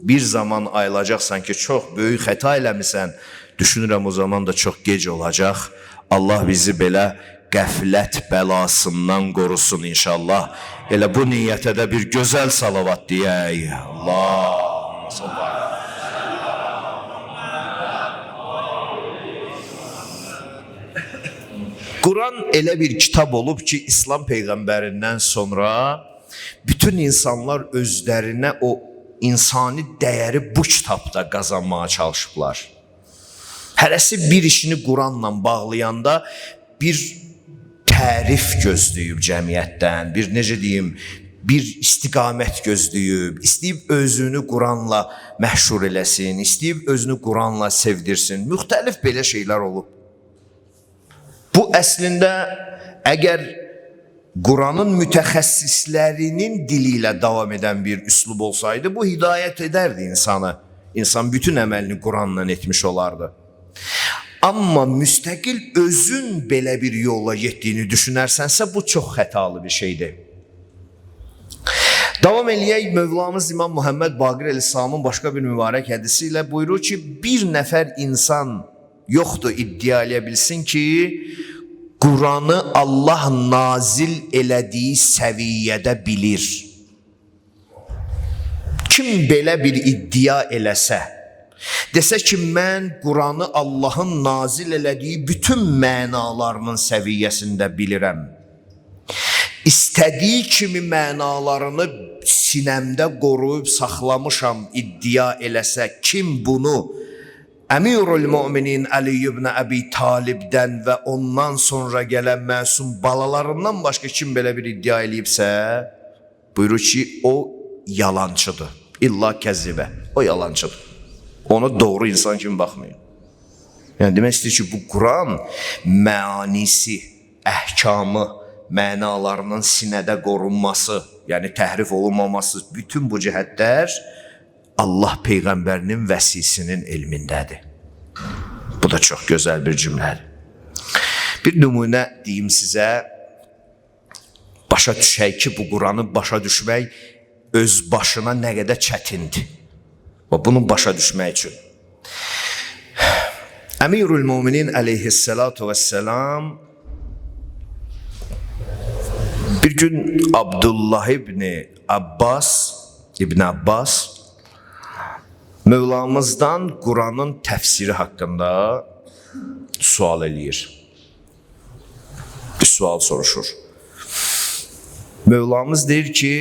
bir zaman ayılacaqsan ki, çox böyük xəta eləmisən. Düşünürəm o zaman da çox gec olacaq. Allah bizi belə qəflət bəlasından qorusun inşallah. Elə bu niyyətə də bir gözəl salavat deyək. Allah sallallahu. Quran elə bir kitab olub ki, İslam peyğəmbərindən sonra bütün insanlar özlərinə o insani dəyəri bu kitabda qazanmağa çalışıblar. Hərəsi bir işini Quranla bağlayanda bir tərif gözləyib cəmiyyətdən, bir necə deyim, bir istiqamət gözləyib, istəyib özünü Quranla məşhur eləsin, istəyib özünü Quranla sevdirsin. Müxtəlif belə şeylər olub. Bu əslində əgər Quranın mütəxəssislərinin dili ilə davam edən bir üslub olsaydı, bu hidayət edərdi insanı. İnsan bütün əməlini Quranla etmiş olardı. Amma müstəqil özün belə bir yolla getdiyini düşünərsənsə, bu çox xətalı bir şeydir. Davam eləyək, Mövlamız İmam Muhammed Baqir Əl-İslamın başqa bir mübarək hədisi ilə buyurur ki, bir nəfər insan yoxdur iddia eləyə bilsin ki, Quranı Allah nazil elədiyi səviyyədə bilir. Kim belə bir iddia eləsə, desə ki, mən Quranı Allahın nazil elədiyi bütün mənalarının səviyyəsində bilirəm. İstədiyi kimi mənalarını sinəmdə qoruyub saxlamışam iddia eləsə, kim bunu Əmirul Müminin Ali ibn Əbi Talibdən və ondan sonra gələn məsum balalarından başqa kim belə bir iddia eləyibsə, buyurur ki, o yalancıdır. İlla kəzibə, o yalancıdır. Ona doğru insan kimi baxmayın. Yəni demək istəyir ki, bu Quran məanisi, əhkamı, mənalarının sinədə qorunması, yəni təhrif olunmaması, bütün bu cəhətlər Allah Peyğəmbərinin vəsisinin elmindədir. Bu da çox gözəl bir cümlədir. Bir nümunə deyim sizə, başa düşək ki, bu Quranı başa düşmək öz başına nə qədər çətindir. Bunu başa düşmək üçün. Əmirul Müminin əleyhissalatu vesselam bir gün Abdullah İbn Abbas Mövlamızdan Quranın təfsiri haqqında sual eləyir. Bir sual soruşur. Mövlamız deyir ki,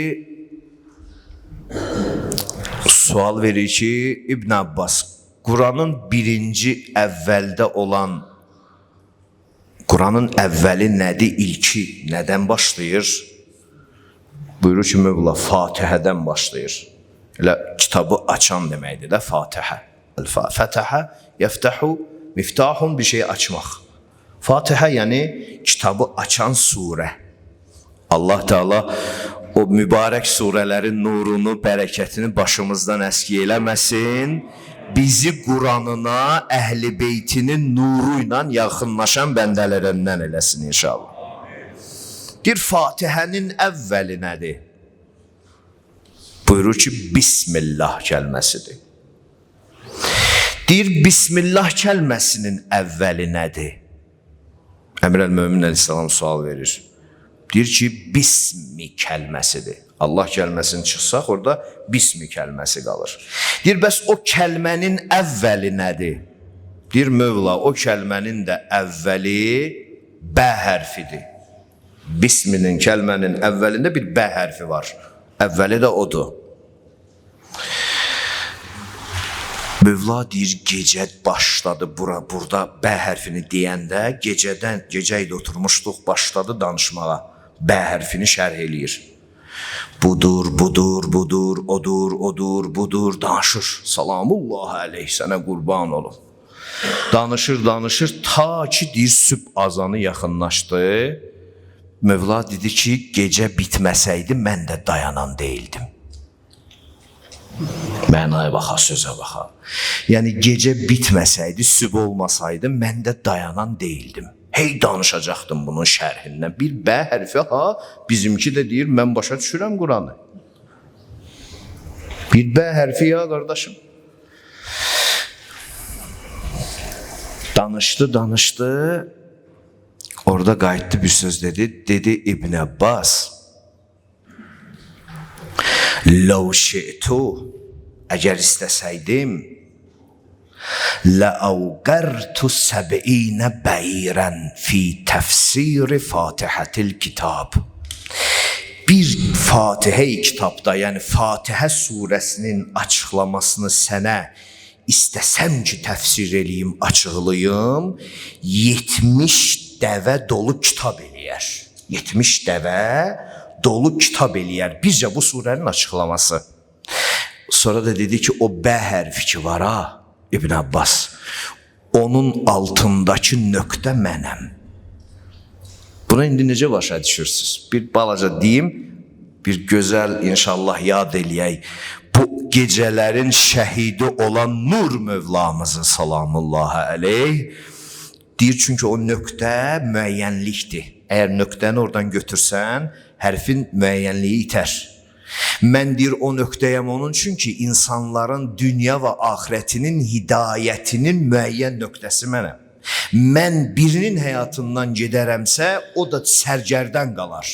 sual verir ki, İbn Abbas, Quranın birinci əvvəldə olan, Quranın əvvəli nədir, ilki nədən başlayır? Buyurur ki, Mövla Fatihədən başlayır. Elə kitabı açan deməkdir də Fatihə. Fətəhə, yəftəhu, miftahun bir şeyi açmaq. Fatihə yəni kitabı açan surə. Allah Teala o mübarək surələrin nurunu, bərəkətini başımızdan əski eləməsin. Bizi Quranına, Əhl-i Beytinin nuru ilə yaxınlaşan bəndələrindən eləsin inşallah. Bir Fatihənin əvvəli nədir? Buyurur ki, Bismillah kəlməsidir. Deyir, Bismillah kəlməsinin əvvəli nədir? Əmir-əl-Mömin əleyhissalam sual verir. Deyir ki, Bismi kəlməsidir. Allah kəlməsini çıxsaq, orada Bismi kəlməsi qalır. Deyir, bəs o kəlmənin əvvəli nədir? Deyir, Mövla, o kəlmənin də əvvəli bə hərfidir. Bisminin kəlmənin əvvəlində bir bə hərfi var. Əvvəli də odur. Mövla deyir, gecə başladı burada bə hərfini deyəndə, gecə ilə oturmuşduq, başladı danışmağa. Bə hərfini şərh eləyir. Budur, odur, danışır. Salamullah əleyh, sənə qurban olum. Danışır, ta ki deyir, sübh azanı yaxınlaşdı. Mövla dedi ki, gecə bitməsəydi, mən də dayanan deyildim. Mənaya baxa, sözə baxa. Yəni gecə bitməsəydi, sübh olmasaydı, mən də dayanan deyildim. Hey danışacaqdım bunun şərhindən. Bir bə hərfi ha, bizimki də deyir, mən başa düşürəm Quranı. Bir bə hərfi ya qardaşım. Danışdı. Orada qayıtdı bir söz dedi. Dedi İbn Abbas. Ləv şi'tu, əgər istəsəydim, لأوقرت 70 بعيرا في تفسير فاتحة الكتاب. Bir Fatihə kitabda, yəni Fatihə surəsinin açıqlamasını sənə istəsəm ki, təfsir eləyim, açıqlayım, 70 dəvə dolu kitab eləyər. 70 dəvə dolu kitab eləyər. Bizcə bu surənin açıqlaması. Sonra da dedi ki, o bə hərfi ki var ha, İbn Abbas, onun altındakı nöqtə mənəm. Buna indi necə başa düşürsünüz? Bir balaca deyim, bir gözəl inşallah yad eləyək. Bu gecələrin şəhidi olan Nur Mövlamızı salamullahi aleyh deyir, çünki o nöqtə müəyyənlikdir. Əgər nöqtəni oradan götürsən, hərfin müəyyənliyi itər. Mən deyir o nöqtəyəm onun üçün ki, insanların dünya və axirətinin hidayətinin müəyyən nöqtəsi mənəm. Mən birinin həyatından gedərəmsə, o da sərgərdən qalar.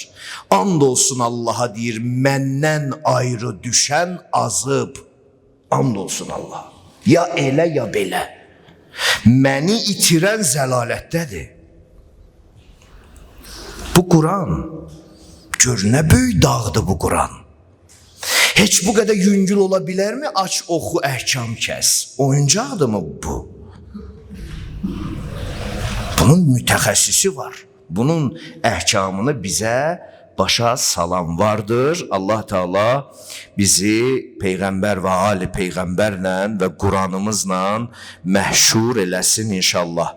And olsun Allaha deyir, məndən ayrı düşən azıb. And olsun Allah. Ya elə ya belə. Məni itirən zəlalətdədir. Bu Quran, gör nə böyük dağdır bu Quran. Heç bu qədər yüngül ola bilərmi? Aç, oxu, əhkam kəs. Oyuncaqdır mı bu? Bunun mütəxəssisi var. Bunun əhkamını bizə başa salan vardır. Allah Teala bizi Peyğəmbər və Ali Peyğəmbərlə və Quranımızla məhşur eləsin inşallah.